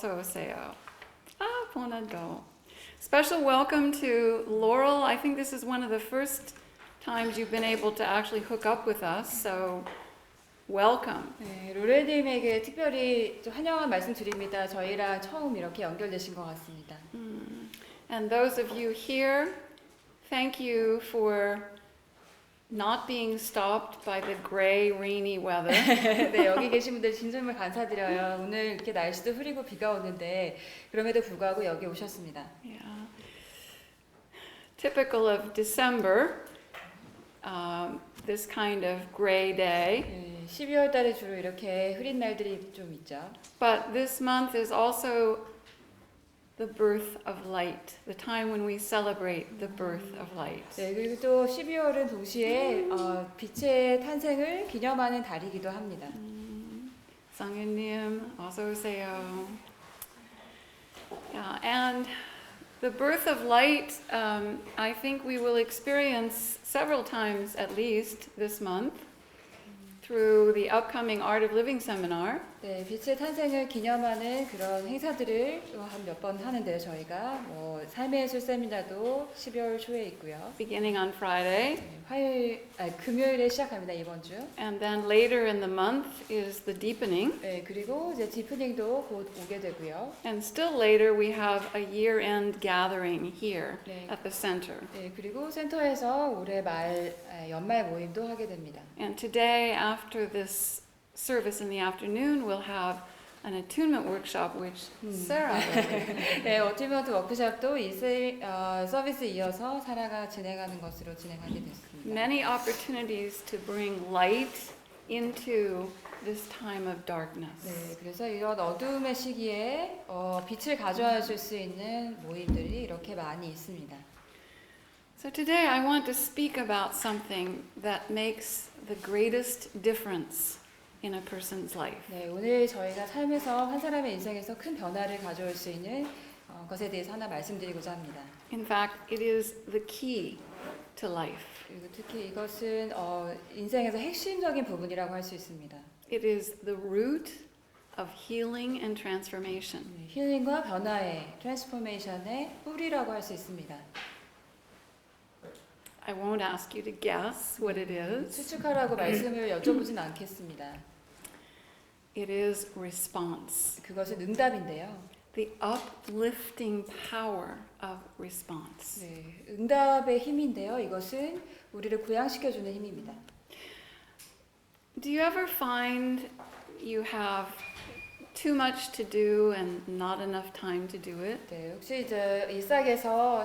어서 오세요. Bonado. Special welcome to Laurel. I think this is one of the first times you've been able to actually hook up with us, so welcome. 네, 로렐님에게 특별히 좀 환영한 말씀 드립니다. 저희랑 처음 이렇게 연결되신 것 같습니다. And those of you here, thank you for not being stopped by the gray, rainy weather. 네, 여기 계신 분들 진정말 감사드려요. 오늘 이렇게 날씨도 흐리고 비가 오는데 그럼에도 불구하고 여기 오셨습니다. Yeah. Typical of December, this kind of gray day. 네, 12월 달에 주로 이렇게 흐린 날들이 좀 있죠. But this month is also the birth of light, the time when we celebrate the birth of light. 네, 그리고 또 12월은 동시에 빛의 탄생을 기념하는 달이기도 합니다. 상현님, 어서 오세요. Yeah, and the birth of light, I think we will experience several times at least this month through the upcoming Art of Living seminar. 네, 빛의 탄생을 기념하는 그런 행사들을 한 몇 번 하는데요. 저희가 뭐 삶의 예술 세미나도 12월 초에 있고요. Beginning on Friday, 네, 금요일에 시작합니다. 이번 주. and then later in the month is the deepening, 네, 그리고 이제 디프닝도 곧 오게 되고요. and still later we have a year-end gathering here 네. at the center. 네, 그리고 센터에서 올해 연말 모임도 하게 됩니다. And today, after this service in the afternoon, we'll have an attunement workshop, which Sarah will lead. 네, 어티먼트 워크숍도 이 서비스 이어서 사라가 진행하는 것으로 진행하게 됐습니다. Many opportunities to bring light into this time of darkness. 네, 그래서 이런 어두움의 시기에 빛을 가져와 줄 수 있는 모임들이 이렇게 많이 있습니다. So today I want to speak about something that makes the greatest difference in a person's life. 네, 오늘 저희가 삶에서 한 사람의 인생에서 큰 변화를 가져올 수 있는 것에 대해서 하나 말씀드리고자 합니다. In fact, it is the key to life. 그리고 특히 이것은 인생에서 핵심적인 부분이라고 할 수 있습니다. It is the root of healing and transformation. 네, 힐링과 변화의 트랜스포메이션의 뿌리라고 할 수 있습니다. I won't ask you to guess what it is. 추측하라고 말씀을 여쭤보진 않겠습니다. It is response. 그것은 응답인데요. The uplifting power of response. 네, 응답의 힘인데요. 이것은 우리를 구양시켜주는 힘입니다. Do you ever find you have too much to do and not enough time to do it? 네, 혹시 이제 일상에서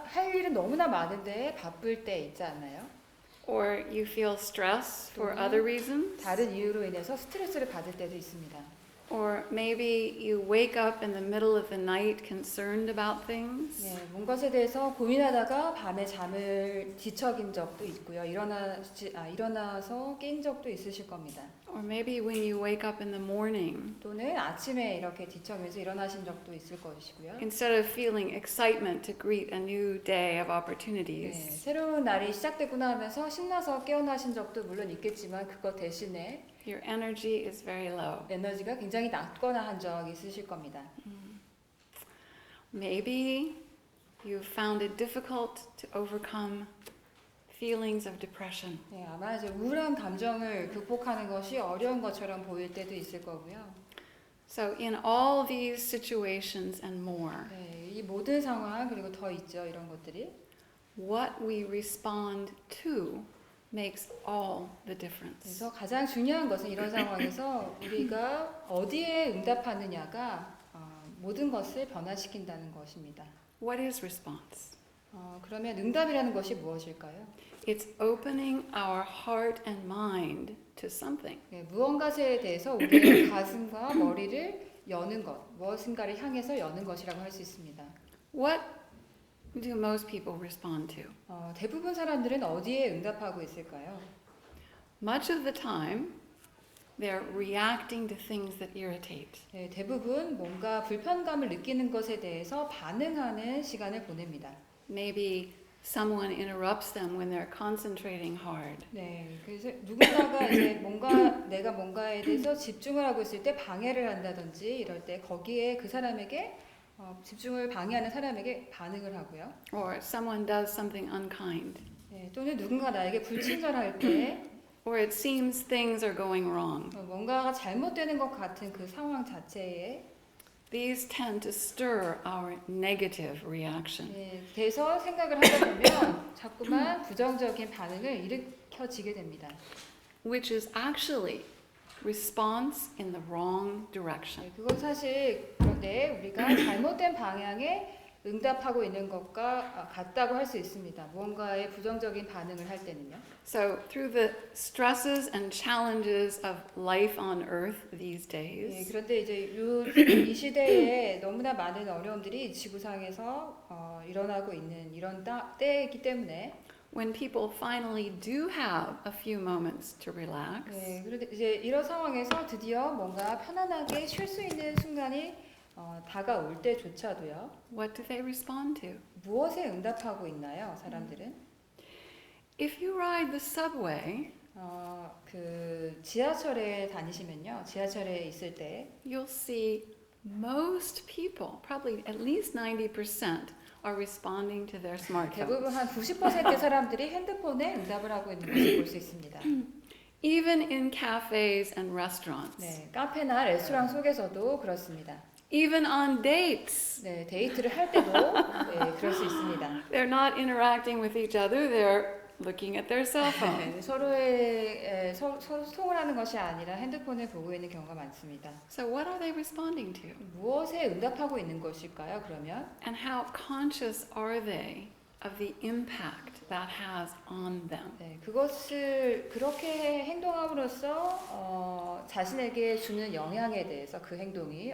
할 일은 너무나 많은데 바쁠 때 있지 않나요? Or you feel stress for other reasons? 다른 이유로 인해서 스트레스를 받을 때도 있습니다. Or maybe you wake up in the middle of the night concerned about things? 네, 뭔 것에 대해서 고민하다가 밤에 잠을 뒤척인 적도 있고요. 일어나서 깬 적도 있으실 겁니다. Or maybe when you wake up in the morning, 또는 아침에 이렇게 뒤척이면서 일어나신 적도 있을 것이고요. instead of feeling excitement to greet a new day of 네, opportunities, 새로운 날이 시작되구나 하면서 신나서 깨어나신 적도 물론 있겠지만 그것 대신에 your energy is very low. 에너지가 굉장히 낮거나 한 적이 있으실 겁니다. Maybe you found it difficult to overcome feelings of depression. 네, 아마 이제 우울한 감정을 극복하는 것이 어려운 것처럼 보일 때도 있을 거고요. So in all these situations and more, 네, 이 모든 상황 그리고 더 있죠. 이런 것들이 what we respond to makes all the difference. 그래서 가장 중요한 것은 이런 상황에서 우리가 어디에 응답하느냐가 모든 것을 변화시킨다는 것입니다. What is response? 그러면 응답이라는 것이 무엇일까요? It's opening our heart and mind to something. 네, 무언가에 대해서 우리의 가슴과 머리를 여는 것, 무엇인가를 향해서 여는 것이라고 할 수 있습니다. What do most people respond to? 대부분 사람들은 어디에 응답하고 있을까요? Much of the time, they're reacting to things that irritate. 네, 대부분 뭔가 불편감을 느끼는 것에 대해서 반응하는 시간을 보냅니다. Maybe someone interrupts them when they're concentrating hard. 네, 그래서 누군가가 이제 내가 뭔가에 대해서 집중을 하고 있을 때 방해를 한다든지 이럴 때 거기에 그 사람에게 집중을 방해하는 사람에게 반응을 하고요. Or someone does something unkind. 네, 또는 누군가 나에게 불친절할 때 Or it seems things are going wrong. 뭔가가 잘못되는 것 같은 그 상황 자체에 These tend to stir our negative reaction. 대해서 생각을 하다 보면 자꾸만 부정적인 반응을 일으켜지게 됩니다. Which is actually response in the wrong direction. 그건 사실 그런데 우리가 잘못된 방향에 응답하고 있는 것과 같다고 할 수 있습니다. 무언가에 부정적인 반응을 할 때는요. So through the stresses and challenges of life on earth these days, 그런데 이제 이 시대에 너무나 많은 어려움들이 지구상에서 일어나고 있는 이런 때이기 때문에 when people finally do have a few moments to relax, 그런데 이제 이런 상황에서 드디어 뭔가 편안하게 쉴 수 있는 순간이 다가올 때조차도요. what do they respond to? 무엇에 응답하고 있나요, 사람들은? If you ride the subway, 그 지하철에 다니시면요, 지하철에 있을 때 you'll see most people, probably at least 90%, are responding to their smartphones. 대부분 한 90% 사람들이 핸드폰에 응답을 하고 있는 것을 볼 수 있습니다. Even in cafes and restaurants. 네, 카페나 레스토랑 속에서도 그렇습니다. Even on dates. 네, 데이트를 할 때도 그럴 수 있습니다. They're not interacting with each other, they're looking at their cell phone. 서로 소통을 하는 것이 아니라 핸드폰을 보고 있는 경우가 많습니다. So what are they responding to? 무엇에 응답하고 있는 것일까요, 그러면? And how conscious are they of the impact that has on them? 네, 그것을 그렇게 행동함으로써 자신에게 주는 영향에 대해서 그 행동이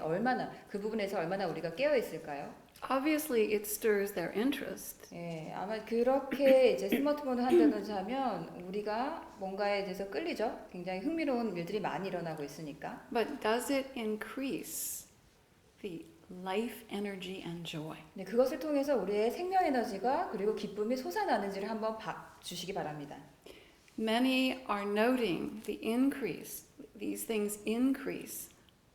그 부분에서 얼마나 우리가 깨어 있을까요? Obviously, it stirs their interest. 아마 그렇게 이제 스마트폰을 한다든지 하면 우리가 뭔가에 대해서 끌리죠. 굉장히 흥미로운 일들이 많이 일어나고 있으니까. But does it increase the life energy and joy? 네, 그것을 통해서 우리의 생명 에너지가 그리고 기쁨이 솟아나는지를 한번 주시기 바랍니다. Many are noting the increase. These things increase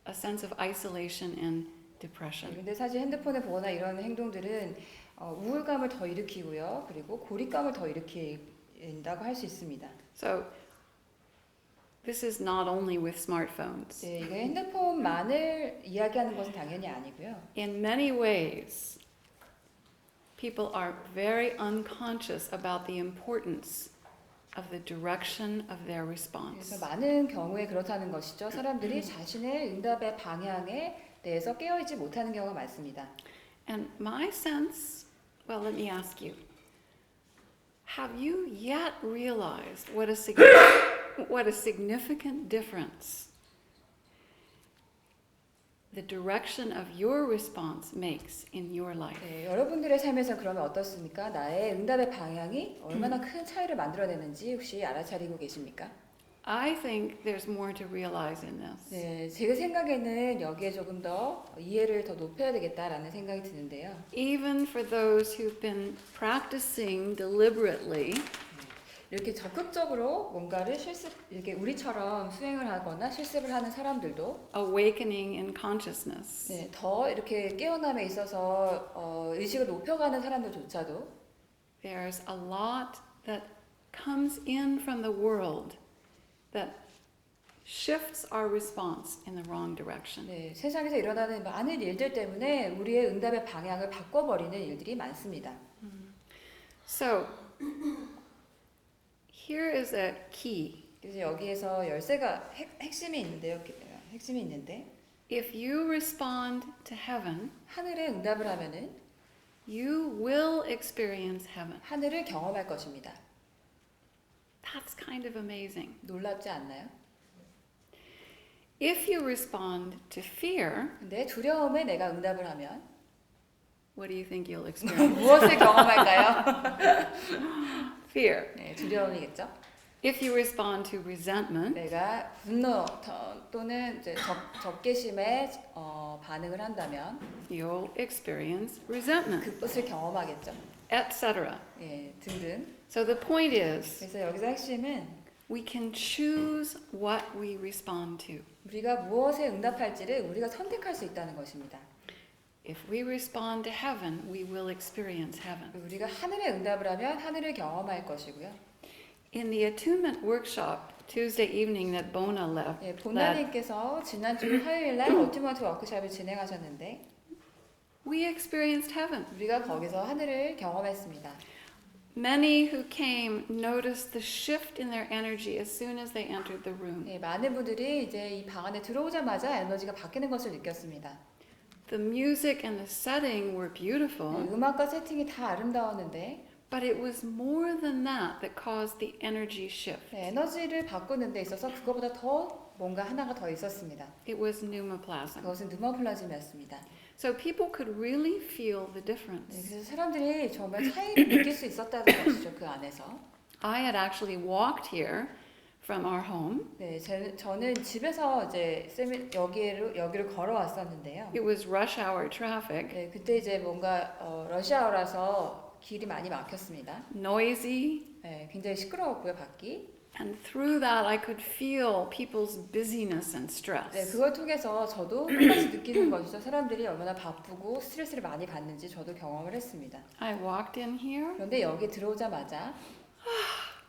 a sense of isolation and depression. 근데 사실 핸드폰을 보거나 이런 행동들은 우울감을 더 일으키고요. 그리고 고립감을 더 일으킨다고 할 수 있습니다. So this is not only with smartphones. 네, 이게 핸드폰만을 이야기하는 것은 당연히 아니고요. In many ways, people are very unconscious about the importance of the direction of their response. 그래서 많은 경우에 그렇다는 것이죠. 사람들이 자신의 응답의 방향에 대해서 깨어있지 못하는 경우가 많습니다. And my sense, well, let me ask you, have you yet realized what a significant difference the direction of your response makes in your life? 네, 여러분들의 삶에서 그러면 어떻습니까? 나의 응답의 방향이 얼마나 큰 차이를 만들어내는지 혹시 알아차리고 계십니까? I think there's more to realize in this. 네, 제 생각에는 여기에 조금 더 이해를 더 높여야 되겠다라는 생각이 드는데요. Even for those who've been practicing deliberately, 이렇게 적극적으로 뭔가를 이렇게 우리처럼 수행을 하거나 실습을 하는 사람들도 awakening in consciousness, 네, 더 이렇게 깨어남에 있어서 의식을 높여가는 사람들조차도 there's a lot that comes in from the world that shifts our response in the wrong direction. 네, 세상에서 일어나는 많은 일들 때문에 우리의 응답의 방향을 바꿔버리는 일들이 많습니다. So here is a key. 그래서 여기에서 열쇠가 핵심이 있는데요. 핵심이 있는데 If you respond to heaven, 하늘에 응답을 하면은 you will experience heaven. 하늘을 경험할 것입니다. That's kind of amazing. 놀랍지 않나요? If you respond to fear, 근데 두려움에 내가 응답을 하면 what do you think you'll experience? 무엇을 경험할까요? Fear. 네, 두려움이겠죠. If you respond to resentment, 내가 분노 또는 이제 적개심에 반응을 한다면 you'll experience resentment, 그것을 경험하겠죠. etc. 예, 등등. So the point is, 그래서 여기서 핵심은 we can choose what we respond to. 우리가 무엇에 응답할지를 우리가 선택할 수 있다는 것입니다. If we respond to heaven, we will experience heaven. 우리가 하늘에 응답을 하면 하늘을 경험할 것이고요. In the attunement workshop Tuesday evening that Bona 예, led, 본다님께서 지난주 화요일 날 어튜먼트 워크숍을 진행하셨는데 we experienced heaven. 우리가 거기서 하늘을 경험했습니다. Many who came noticed the shift in their energy as soon as they entered the room. 예, 많은 분들이 이제 이 방 안에 들어오자마자 에너지가 바뀌는 것을 느꼈습니다. The music and the setting were beautiful, 음악과 세팅이 다 아름다웠는데 but it was more than that caused the energy shift. 에너지를 바꾸는 데 있어서 그거보다 더 뭔가 하나가 더 있었습니다. It was pneumoplasm. 그것은 누마플라즘이었습니다. So people could really feel the difference. 그래서 사람들이 정말 차이를 느낄 수 있었다는 것이죠. 그 안에서. I had actually walked here from our home. 네, 저는 집에서 이제 여기를 걸어왔었는데요. It was rush hour traffic, 네, 그때 이제 뭔가 러시아어라서 길이 많이 막혔습니다. noisy, 네, 굉장히 시끄러웠고요, 밖이. and through that I could feel people's busyness and 네, stress. 그걸 통해서 저도 똑같이 느끼는 것이죠. 사람들이 얼마나 바쁘고 스트레스를 많이 받는지 저도 경험을 했습니다. I walked in here, 그런데 여기 들어오자마자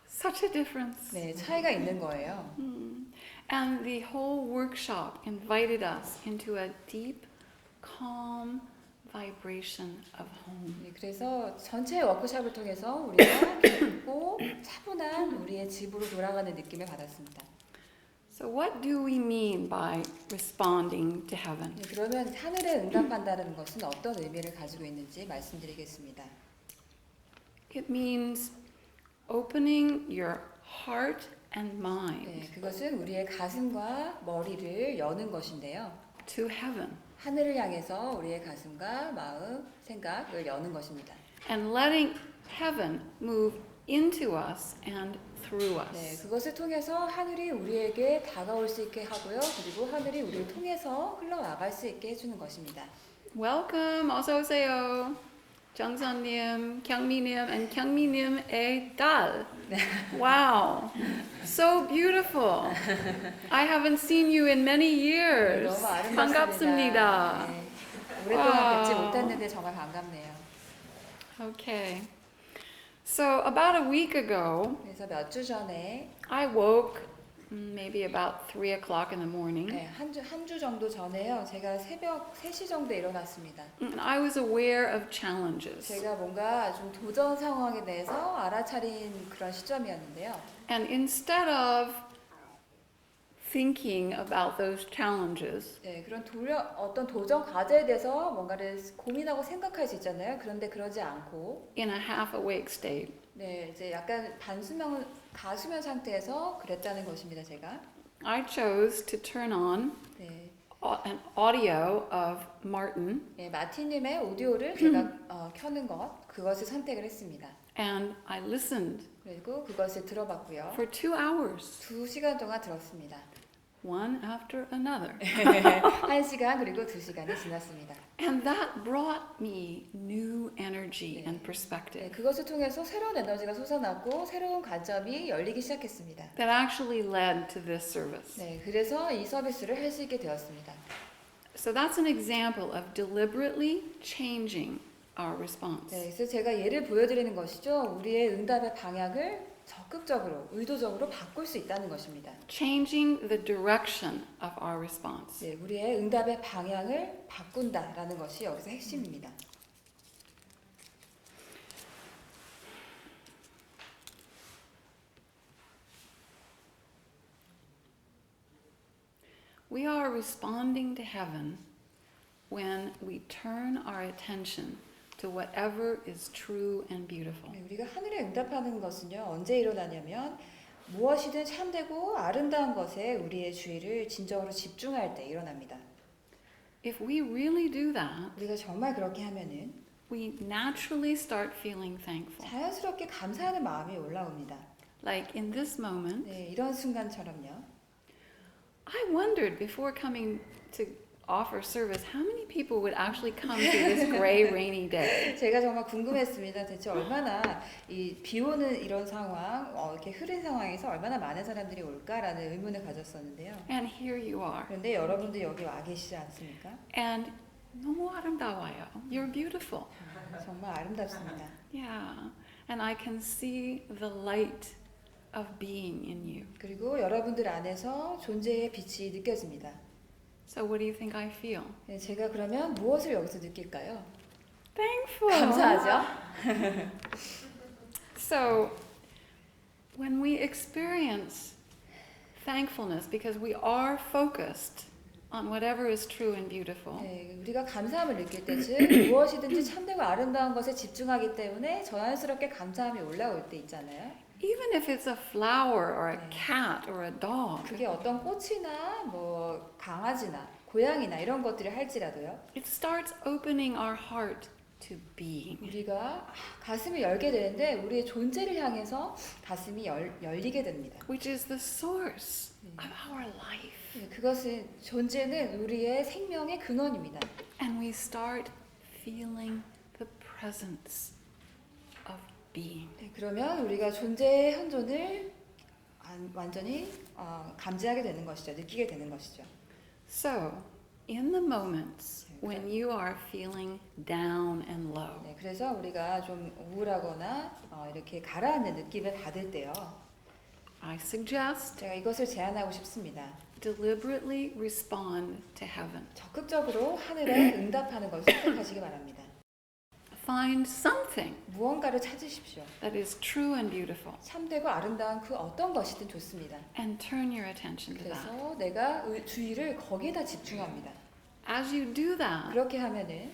such a difference. 네, 차이가 있는 거예요. And the whole workshop invited us into a deep, calm vibration of home. 네, 그래서 전체 워크숍을 통해서 우리가 깊고 차분한 우리의 집으로 돌아가는 느낌을 받았습니다. So what do we mean by responding to heaven? 네, 그러면 하늘에 응답한다는 것은 어떤 의미를 가지고 있는지 말씀드리겠습니다. It means opening your heart and mind 네, 그것은 우리의 가슴과 머리를 여는 것인데요. to heaven 하늘을 향해서 우리의 가슴과 마음, 생각을 여는 것입니다. and letting heaven move into us and through 네, us. 그것을 통해서 하늘이 우리에게 다가올 수 있게 하고요. 그리고 하늘이 우리를 통해서 흘러나갈 수 있게 해주는 것입니다. Welcome, 어서 오세요. 정선님, 경미님, and 경미님의 딸. Wow, so beautiful. I haven't seen you in many years. 너무 아름답습니다. 반갑습니다. 네, 오랫동안 뵙지 와우. 못했는데 정말 반갑네요. Okay. So about a week ago, 그래서 몇 주 전에 I woke maybe about 3 o'clock in the morning. 네, 한 주 정도 전에요. 제가 새벽 3시 정도에 일어났습니다. And I was aware of challenges. 제가 뭔가 좀 도전 상황에 대해서 알아차린 그런 시점이었는데요. And instead of thinking about those challenges, 네, 그런 어떤 도전 과제에 대해서 뭔가를 고민하고 생각할 수 있잖아요. 그런데 그러지 않고 in a half awake state, 네, 이제 약간 가수면 상태에서 그랬다는 것입니다. 제가 I chose to turn on 네, an audio of Martin, 네, 마티님의 오디오를 제가 켜는 그것을 선택을 했습니다. and I listened 그리고 그것을 들어봤고요. for 2 hours, 2시간 동안 들었습니다. one after another. 1시간 그리고 2시간이 지났습니다. And that brought me new energy and 네, perspective 그것을 통해서 새로운 에너지가 솟아났고 새로운 관점이 열리기 시작했습니다. that actually led to this service. 네, 그래서 이 서비스를 할 수 있게 되었습니다. So that's an example of deliberately changing our response. 네, 그래서 제가 예를 보여드리는 것이죠. 우리의 응답의 방향을 적극적으로, 의도적으로 바꿀 수 있다는 것입니다. Changing the direction of our response. 네, 우리의 응답의 방향을 바꾼다라는 것이 여기서 핵심입니다. We are responding to heaven when we turn our attention to whatever is true and beautiful. 네, 우리가 하늘에 응답하는 것은요. 언제 일어나냐면 무엇이든 참되고 아름다운 것에 우리의 주의를 진정으로 집중할 때 일어납니다. If we really do that, 우리가 정말 그렇게 하면은 we naturally start feeling thankful. 자연스럽게 감사하는 마음이 올라옵니다. like in this moment, 네, 이런 순간처럼요. I wondered before coming to offer service how many people would actually come to this gray, rainy day. 제가 정말 궁금했습니다. 대체 얼마나 이 비 오는 이런 상황, 이렇게 흐린 상황에서 얼마나 많은 사람들이 올까라는 의문을 가졌었는데요. And here you are. 그런데 여러분들 여기 와 계시지 않습니까? And 너무 아름다워요. You're beautiful. 정말 아름답습니다. Yeah. And I can see the light of being in you. 그리고 여러분들 안에서 존재의 빛이 느껴집니다. So what do you think I feel? 네, 제가 그러면 무엇을 여기서 느낄까요? Thankful. 감사하죠? So when we experience thankfulness because we are focused on whatever is true and beautiful, 네, 우리가 감사함을 느낄 때, 즉 무엇이든지 참되고 아름다운 것에 집중하기 때문에 자연스럽게 감사함이 올라올 때 있잖아요. even if it's a flower or a 네. cat or a dog, 그게 어떤 꽃이나 뭐 강아지나 고양이나 이런 것들을 할지라도요. it starts opening our heart to being. 우리가 가슴이 열게 되는데 우리의 존재를 향해서 가슴이 열리게 됩니다. Which is the source of our life. 네, 그것은 존재는 우리의 생명의 근원입니다. And we start feeling the presence of being. 네, 그러면 우리가 존재의 현존을 완전히 감지하게 되는 것이죠. 느끼게 되는 것이죠. So, in the moments when you are feeling down and low, 네, 그래서 우리가 좀 우울하거나 이렇게 가라앉는 느낌을 받을 때요. I suggest 제가 이것을 제안하고 싶습니다. deliberately respond to heaven. 적극적으로 하늘에 응답하는 것을 선택하시기 바랍니다. Find something 무언가를 찾으십시오. that is true and beautiful 참되고 아름다운 그 어떤 것이든 좋습니다. and turn your attention to that. 그래서 내가 주의를 거기에다 집중합니다. As you do that, 그렇게 하면은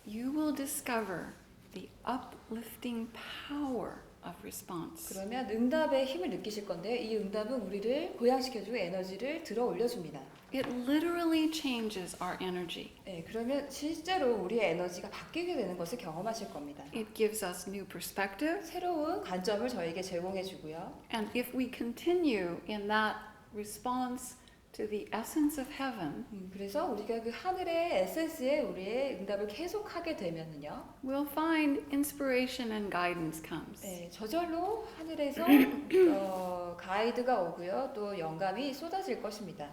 you will discover the uplifting power of response. 그러면 응답의 힘을 느끼실 건데 이 응답은 우리를 고양시켜주고 에너지를 들어 올려줍니다. It literally changes our energy. 네, 그러면 실제로 우리의 에너지가 바뀌게 되는 것을 경험하실 겁니다. It gives us new perspective, 새로운 관점을 저에게 제공해 주고요. and if we continue in that response to the essence of heaven, 그래서 우리가 그 하늘의 에센스에 우리의 응답을 계속하게 되면은요. we'll find inspiration and guidance comes. 네, 저절로 하늘에서 가이드가 오고요. 또 영감이 쏟아질 것입니다.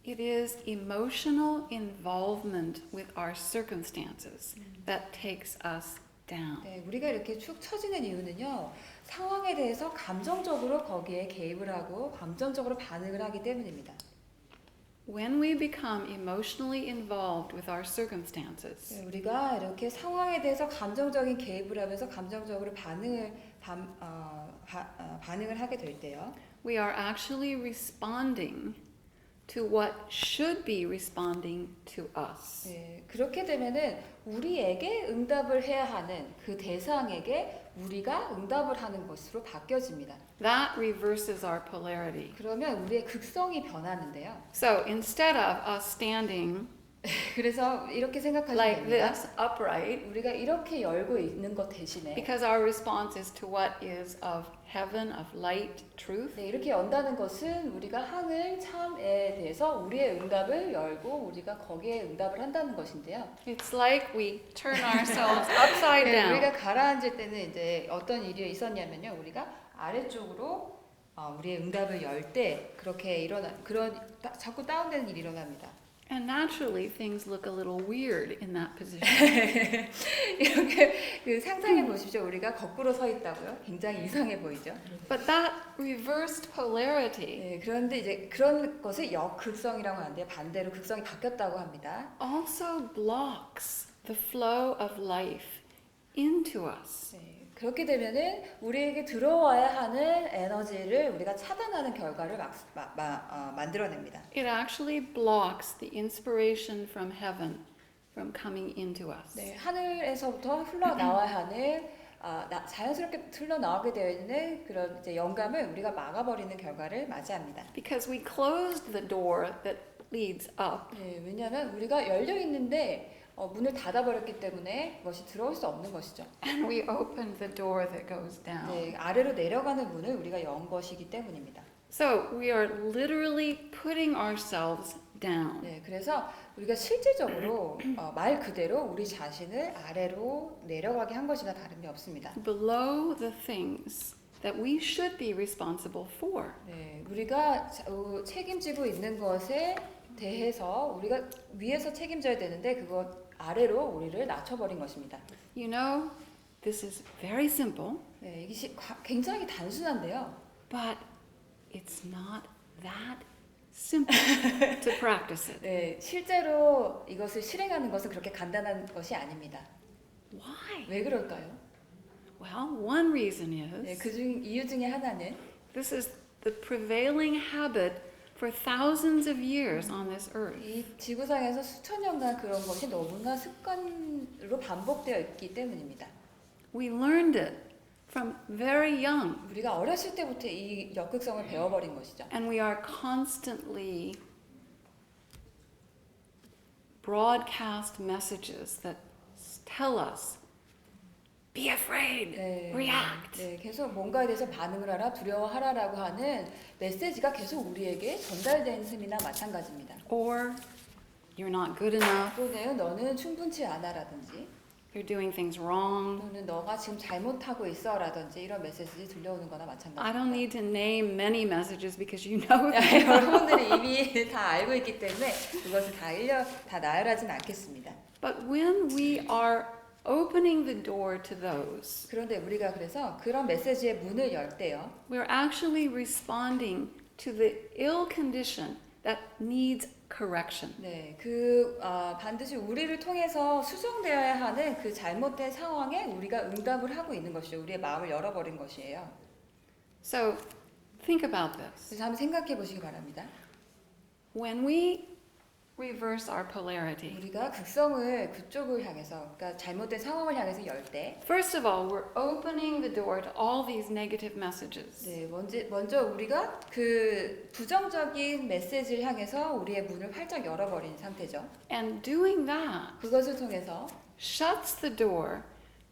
It is emotional involvement with our circumstances that takes us down. 네, 우리가 이렇게 축 처지는 이유는요. 상황에 대해서 감정적으로 거기에 개입을 하고 감정적으로 반응을 하기 때문입니다. When we become emotionally involved with our circumstances, 네, 우리가 이렇게 상황에 대해서 감정적인 개입을 하면서 감정적으로 반응을 하게 될 때요. we are actually responding to what should be responding to us. 네, 그렇게 되면은 우리에게 응답을 해야 하는 그 대상에게 우리가 응답을 하는 것으로 바뀌어집니다. That reverses our polarity. 그러면 우리의 극성이 변하는데요. So instead of us standing 그래서 이렇게 생각하시면 like 됩니다. this, upright, 우리가 이렇게 열고 있는 것 대신에 because our response is to what is of heaven, of light, truth, 네, 이렇게 연다는 것은 우리가 하늘 참에 대해서 우리의 응답을 열고 우리가 거기에 응답을 한다는 것인데요. it's like we turn ourselves upside 네, down. 우리가 가라앉을 때는 이제 어떤 일이 있었냐면요. 우리가 아래쪽으로 우리의 응답을 열 때 그렇게 자꾸 다운되는 일이 일어납니다. And naturally, things look a little weird in that position. 이렇게 상상해 보십시오. 우리가 거꾸로 서 있다고요? 굉장히 이상해 보이죠. But that reversed polarity 네, 그런데 이제 그런 것을 역극성이라고 하는데 반대로 극성이 바뀌었다고 합니다. also blocks the flow of life into us. 네, 그렇게 되면은 우리에게 들어와야 하는 에너지를 우리가 차단하는 결과를 만들어냅니다. It actually blocks the inspiration from heaven from coming into us. 네, 하늘에서부터 흘러나와야 하는 자연스럽게 흘러나오게 되어 있는 그런 이제 영감을 우리가 막아버리는 결과를 맞이합니다. Because we closed the door that leads up. 네, 왜냐하면 우리가 열려 있는데 문을 닫아버렸기 때문에 그것이 들어올 수 없는 것이죠. And we opened the door that goes down. 네, 아래로 내려가는 문을 우리가 연 것이기 때문입니다. So we are literally putting ourselves down. 네, 그래서 우리가 실질적으로 말 그대로 우리 자신을 아래로 내려가게 한 것이나 다름이 없습니다. Below the things that we should be responsible for. 네, 우리가 책임지고 있는 것에 대해서 우리가 위에서 책임져야 되는데 그것 아래로 우리를 낮춰버린 것입니다. You know, this is very simple, 네, 이게 굉장히 단순한데요. but it's not that simple to practice it. 네, 실제로 이것을 실행하는 것은 그렇게 간단한 것이 아닙니다. Why? 왜 그럴까요? Well, one reason 네, is 이유 중에 하나는 this is the prevailing habit for thousands of years on this earth. 이 지구상에서 수천 년간 그런 것이 너무나 습관으로 반복되어 있기 때문입니다. We learned it from very young, 우리가 어렸을 때부터 이 역극성을 배워버린 것이죠. and we are constantly broadcast messages that tell us, be afraid, 네, react. 네, 계속 뭔가에 대해서 반응을 하라, 두려워하라라고 하는 메시지가 계속 우리에게 전달되는 셈이나 마찬가지입니다. Or you're not good enough, 또는 너는 충분치 않아라든지 you're doing things wrong. 또는 너가 지금 잘못하고 있어라든지 이런 메시지 들려오는 거나 I 마찬가지입니다. don't need to name many messages because you know them. 여러분들이 이미 다 알고 있기 때문에 그것을 다 나열하진 않겠습니다. But when we are opening the door to those, 그런데 우리가 그래서 그런 메시지의 문을 열 때요. we're actually responding to the ill condition that needs correction. 네, 반드시 우리를 통해서 수정되어야 하는 그 잘못된 상황에 우리가 응답을 하고 있는 것이죠. 우리의 마음을 열어버린 것이에요. So think about this. 그래서 한번 생각해 보시기 바랍니다. When we reverse our polarity, 우리가 극성을 그쪽을 향해서, 그러니까 잘못된 상황을 향해서 열 때, first of all, we're opening the door to all these negative messages. 네, 먼저 우리가 그 부정적인 메시지를 향해서 우리의 문을 활짝 열어버린 상태죠. And doing that 그것을 통해서 shuts the door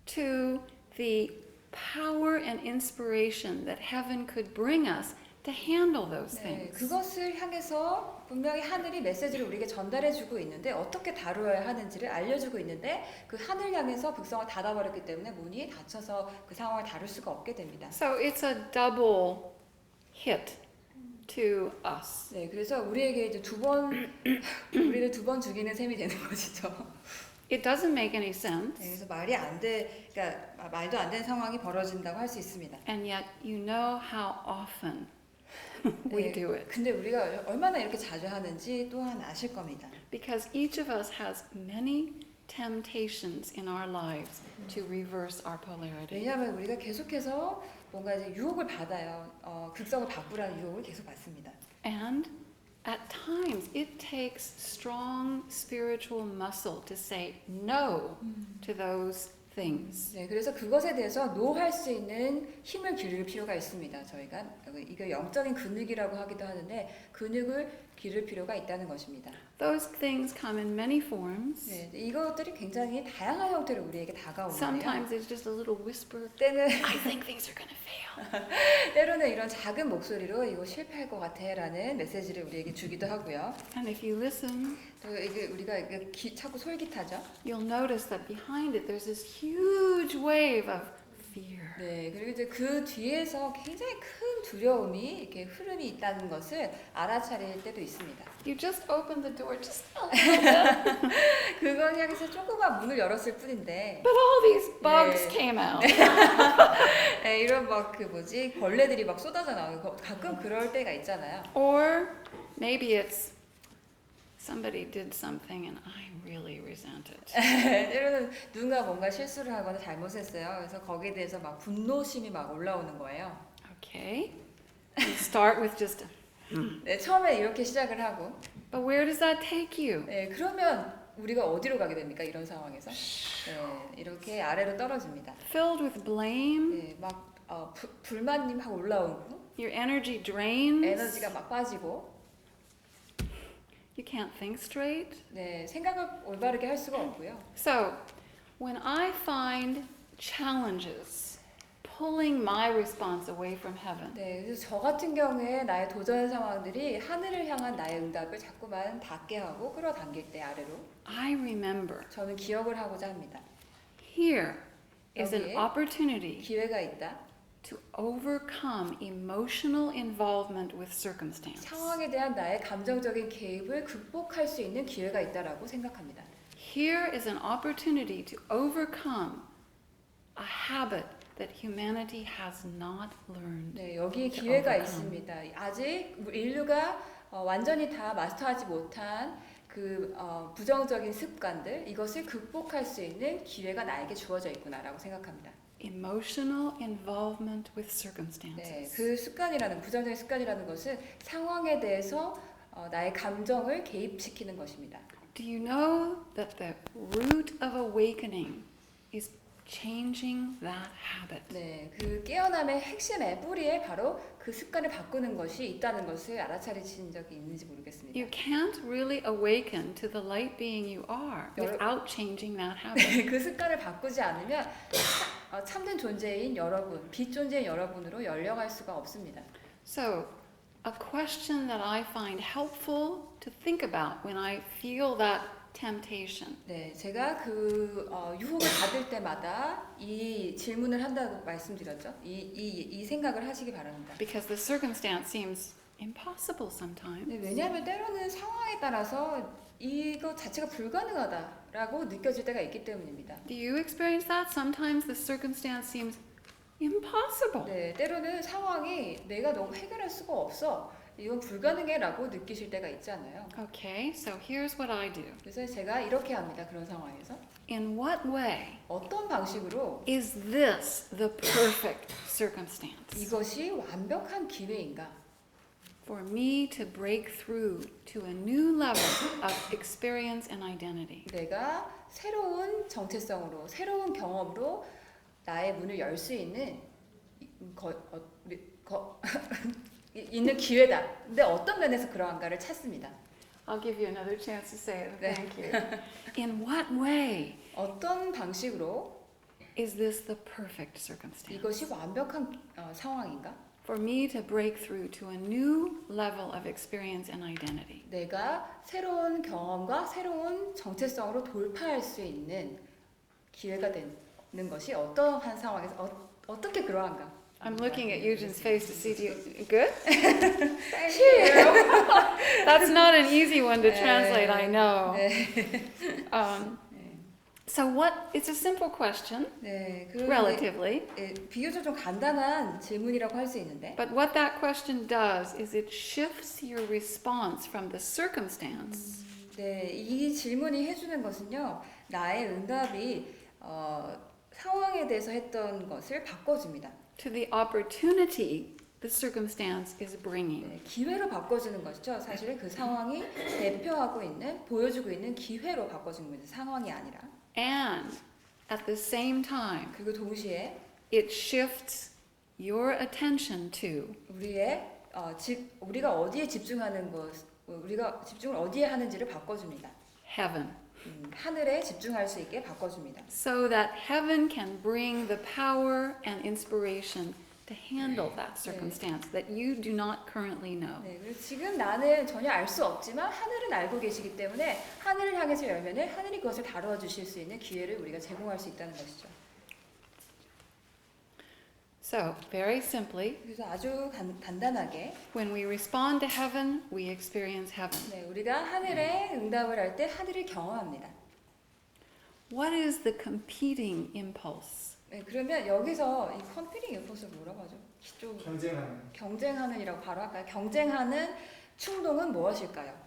to the power and inspiration that heaven could bring us to handle those 네, things. 그것을 향해서 분명히 하늘이 메시지를 우리에게 전달해주고 있는데 어떻게 다루어야 하는지를 알려주고 있는데 그 하늘 향해서 극성을 닫아버렸기 때문에 문이 닫혀서 그 상황을 다룰 수가 없게 됩니다. So it's a double hit to us. 네, 그래서 우리에게 이제 우리를 두 번 죽이는 셈이 되는 것이죠. It doesn't make any sense, 네, 그래서 그러니까 말도 안 되는 상황이 벌어진다고 할 수 있습니다. and yet you know how often we 네, do it. 근데 우리가 얼마나 이렇게 자주 하는지 또한 아실 겁니다. Because each of us has many temptations in our lives to reverse our polarity. 왜냐하면 우리가 계속해서 뭔가 이제 유혹을 받아요. 극성을 바꾸라는 유혹을 계속 받습니다. And at times it takes strong spiritual muscle to say no to those things. 네, 그래서 그것에 대해서 노할 수 있는 힘을 기를 필요가 있습니다. 저희가 이거 영적인 근육이라고 하기도 하는데 근육을 기를 필요가 있다는 것입니다. Those things come in many forms. 네, 이것들이 굉장히 다양한 형태로 우리에게 다가오는데요. Sometimes it's just a little whisper, 때는 I think things are going to fail. 때로는 이런 작은 목소리로 이거 실패할 것 같아라는 메시지를 우리에게 주기도 하고요. And if you listen, 또 이게 우리가 자꾸 솔깃하죠. you'll notice that behind it there's this huge wave of fear. 네, 그리고 이제 그 뒤에서 굉장히 큰 두려움이 이렇게 흐름이 있다는 것을 알아차릴 때도 있습니다. You just open the door just a little bit, 그걸 향해서 조그만 문을 열었을 뿐인데, but all these bugs 네. came out. 네, 이런 벌레들이 막 쏟아져 나오고 가끔 그럴 때가 있잖아요. Or maybe it's somebody did something and I really resent it. 때로는 누군가 뭔가 실수를 하거나 잘못했어요. 그래서 거기에 대해서 막 분노심이 막 올라오는 거예요. Okay, you start with just, 네, 처음에 이렇게 시작을 하고, but where does that take you? 네, 그러면 우리가 어디로 가게 됩니까? 이런 상황에서 네, 이렇게 아래로 떨어집니다. Filled with blame, 네, 막 불만이 막 올라오고 your energy drains, 에너지가 막 빠지고 You can't think straight. 네, 생각을 올바르게 할 수가 없고요. So, when I find challenges pulling my response away from heaven, 네, 그래서 저 같은 경우에 나의 도전 상황들이 하늘을 향한 나의 응답을 자꾸만 닫게 하고 끌어당길 때 아래로 I remember 저는 기억을 하고자 합니다. here is an 여기에 opportunity 기회가 있다. to overcome emotional involvement with circumstance. 상황에 대한 나의 감정적인 개입을 극복할 수 있는 기회가 있다라고 생각합니다. Here is an opportunity to overcome a habit that humanity has not learned. 네, 여기에 to 기회가 overcome. 있습니다. 아직 인류가 완전히 다 마스터하지 못한 그 부정적인 습관들 이것을 극복할 수 있는 기회가 나에게 주어져 있구나라고 생각합니다. Emotional involvement with 네, circumstances. 그 습관이라는 부정적인 습관이라는 것은 상황에 대해서 나의 감정을 개입시키는 것입니다. Do you know that the root of awakening is changing that habit? 네, 그 깨어남의 핵심의 뿌리에 바로 그 습관을 바꾸는 것이 있다는 것을 알아차리신 적이 있는지 모르겠습니다. You can't really awaken to the light being you are without changing that habit. 그 습관을 바꾸지 않으면 참된 존재인 여러분, 빛 존재인 여러분으로 열려갈 수가 없습니다. So, a question that I find helpful to think about when I feel that temptation 네, 제가 그 유혹을 받을 때마다 이 질문을 한다고 말씀드렸죠. 이 생각을 하시기 바랍니다. because the circumstance seems impossible sometimes. 네, 왜냐하면 때로는 상황에 따라서 이거 자체가 불가능하다라고 느껴질 때가 있기 때문입니다. Do you experience that? Sometimes the circumstance seems impossible. 네, 때로는 상황이 내가 너무 해결할 수가 없어. 이건 불가능해라고 느끼실 때가 있잖아요. Okay, so here's what I do. 그래서 제가 이렇게 합니다. 그런 상황에서 In what way 어떤 방식으로 is this the perfect circumstance 이것이 완벽한 기회인가? for me to break through to a new level of experience and identity? 내가 새로운 정체성으로, 새로운 경험으로 나의 문을 열 수 있는 있는 기회다. 근데 어떤 면에서 그러한가를 찾습니다. I'll give you another chance to say it. 네. Thank you. In what way 어떤 방식으로 is this the perfect circumstance 이것이 완벽한 상황인가? for me to break through to a new level of experience and identity? 내가 새로운 경험과 새로운 정체성으로 돌파할 수 있는 기회가 되는 것이 어떠한 상황에서 어떻게 그러한가? I'm looking at Eugen's face to see if you good. Thank you. That's not an easy one to translate, I know. 네. So what? It's a simple question, 네, 그런데 relatively. 비교적 좀 간단한 질문이라고 할 수 있는데 But what that question does is it shifts your response from the circumstance 네, 이 질문이 해주는 것은요 나의 응답이 상황에 대해서 했던 것을 바꿔줍니다. to the opportunity the circumstance is bringing. 네, 기회로 바꿔주는 것이죠. 사실은 그 상황이 대표하고 있는 보여주고 있는 기회로 바꿔주는 거죠. 상황이 아니라. And at the same time, 그리고 동시에 it shifts your attention to 우리가 어디에 집중하는 것, 우리가 집중을 어디에 하는지를 바꿔줍니다. heaven, 하늘에 집중할 수 있게 바꿔줍니다. so that heaven can bring the power and inspiration to handle that circumstance that you do not currently know. 네, 그래서 지금 나는 전혀 알 수 없지만 하늘은 알고 계시기 때문에 하늘을 향해서 열면은 하늘이 그것을 다루어 주실 수 있는 기회를 우리가 제공할 수 있다는 것이죠. So, very simply, 그래서 아주 간단하게 when we respond to heaven, we experience heaven. 네, 우리가 하늘에 응답을 할 때 하늘을 경험합니다. What is the competing impulse? 네, 그러면 여기서 이 컴피팅 임포스를 뭐라고 하죠? 좀 경쟁하는이라고 바로 할까요? 경쟁하는 충동은 무엇일까요?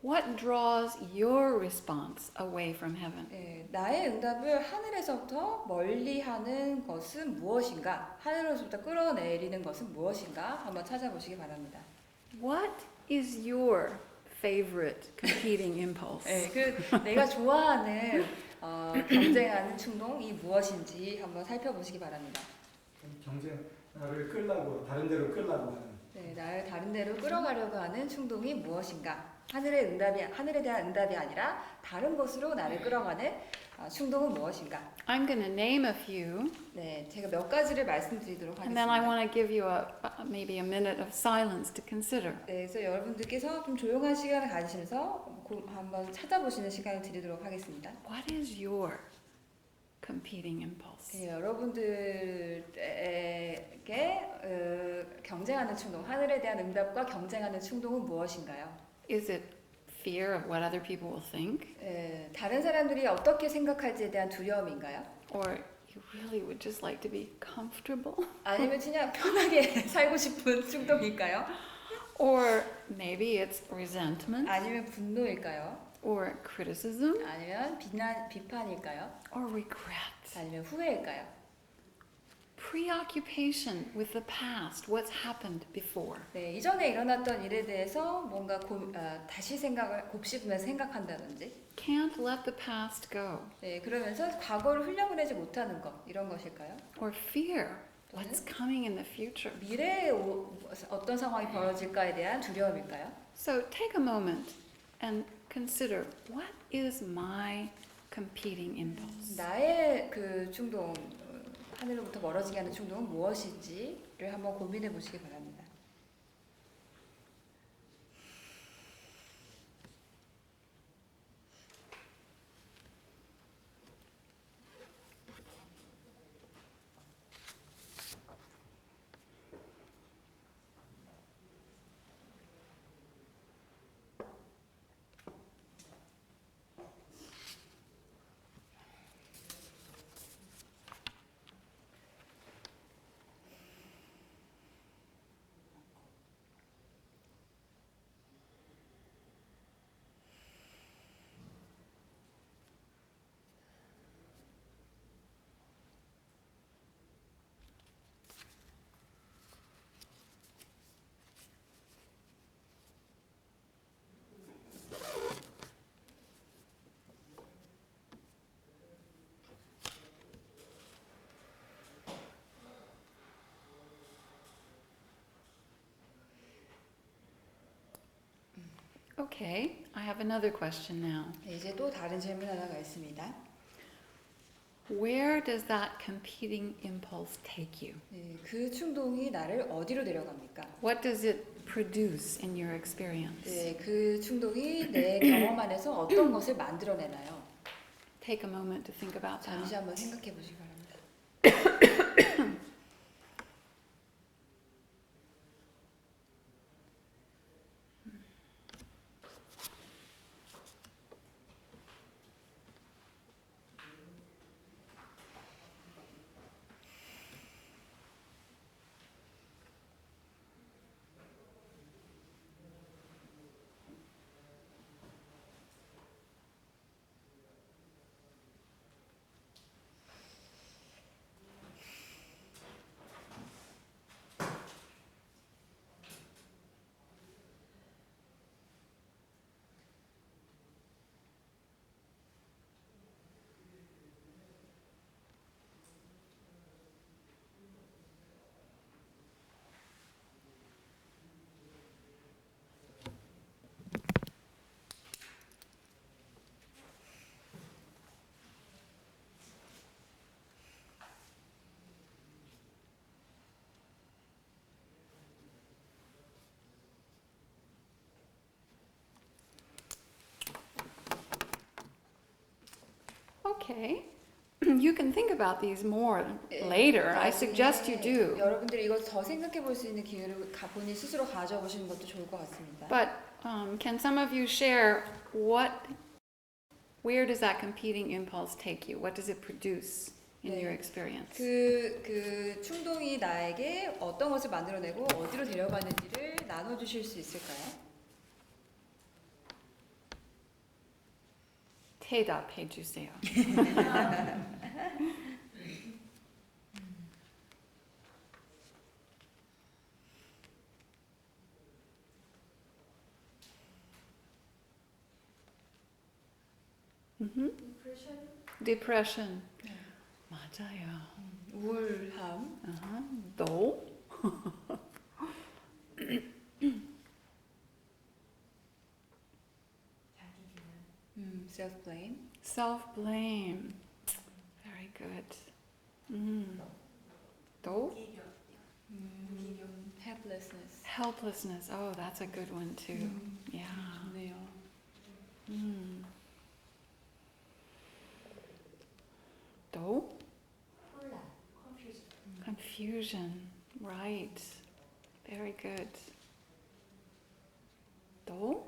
What draws your response away from heaven? 네, 나의 응답을 하늘에서부터 멀리하는 것은 무엇인가? 하늘에서부터 끌어내리는 것은 무엇인가? 한번 찾아보시기 바랍니다. What is your favorite competing impulse? 네, 그 내가 좋아하는 경쟁하는 충동이 무엇인지 한번 살펴보시기 바랍니다. 나를 끌라고 다른 데로 끌라고 하는. 네, 나를 다른 데로 끌어가려고 하는 충동이 무엇인가? 하늘에 대한 응답이 아니라 다른 곳으로 나를 끌어가는 충동은 무엇인가? I'm going to name a few, 네, 제가 몇 가지를 말씀드리도록 and then I 하겠습니다. want to give you maybe a minute of silence to consider. 네, 그래서 여러분들께서 좀 조용한 시간을 가지시면서 한번 찾아보시는 시간을 드리도록 하겠습니다. What is your competing impulse? 네, 여러분들에게 경쟁하는 충동, 하늘에 대한 응답과 경쟁하는 충동은 무엇인가요? Is it fear of what other people will think? 다른 사람들이 어떻게 생각할지에 대한 두려움인가요? Or you really would just like to be comfortable? 아니면 그냥 편하게 살고 싶은 충동일까요? Or maybe it's resentment? 아니면 분노일까요? Or criticism? 아니면 비판일까요? Or regret? 아니면 후회일까요? Preoccupation with the past, what's happened before. 네, 이전에 일어났던 일에 대해서 뭔가 다시 곱씹으면서 생각한다든지, Can't let the past go. 네, 그러면서 과거를 흘려보내지 못하는 것, 이런 것일까요? Or fear, what's coming in the future. 미래에 어떤 상황이 벌어질까에 대한 두려움일까요? So take a moment and consider, what is my competing impulse? 나의 그 충동, 하늘로부터 멀어지게 하는 충동은 무엇인지를 한번 고민해 보시기 바랍니다. Okay, I have another question now. 네, 이제 또 다른 질문 하나가 있습니다. Where does that competing impulse take you? 네, 그 충동이 나를 어디로 데려갑니까? What does it produce in your experience? 네, 그 충동이 내 경험 안에서 어떤 것을 만들어내나요? Take a moment to think about 잠시 that. 한번 생각해 보시기 바랍니다. Okay, you can think about these more later. I suggest you do. 여러분들이 이거 더 생각해 볼 수 있는 기회를 본인 스스로 가져보시는 것도 좋을 것 같습니다. But can some of you share where does that competing impulse take you? What does it produce in 네. your experience? 그 충동이 나에게 어떤 것을 만들어내고 어디로 데려가는지를 나눠주실 수 있을까요? 대답해 주세요. Depression. 맞아요. 우울함. 너? self-blame. Self-blame. Very good. 또? helplessness. Helplessness. Oh, that's a good one too. Yeah. 좋네요. 또? Confusion. Right. Very good. 또?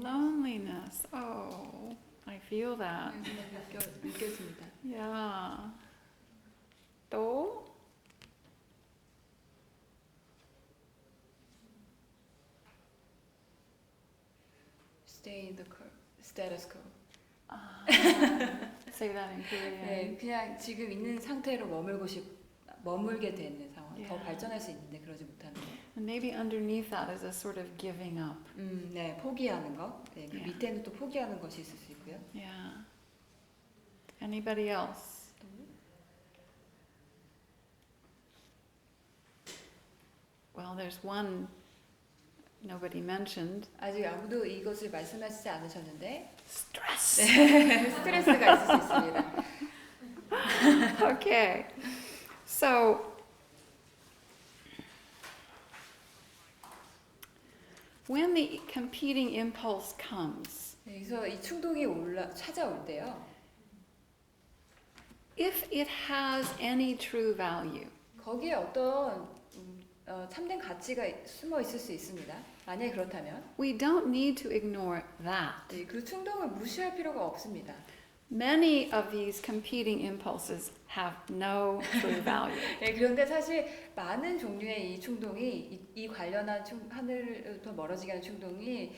Loneliness. Oh, I feel that. 느껴집니다. Yeah. 또? Stay in the status quo. Say that in Korean. 네, 그냥 지금 있는 상태로 머물게 되는 상황. 더 Yeah. 발전할 수 있는데 그러지 못하는 거. And maybe underneath that is a sort of giving up. 네, 포기하는 거. 네, 그 Yeah. 밑에는 또 포기하는 것이 있을 수 있고요. Yeah. Anybody else? Well, there's one nobody mentioned. 아직 아무도 이것을 말씀하시지 않으셨는데 Stress. 네, 스트레스가 있을 수 있습니다. Okay. So, when the competing impulse comes, 네, 그래서 이 충동이 찾아올 때요. if it has any true value, 거기에 어떤 참된 가치가 숨어 있을 수 있습니다. 만약에 그렇다면 we don't need to ignore that. 네, 그 충동을 무시할 필요가 없습니다. Many of these competing impulses have no true value. 네, 그런데 사실 많은 종류의 이 충동이 이 관련한 하늘부터 멀어지게 하는 충동이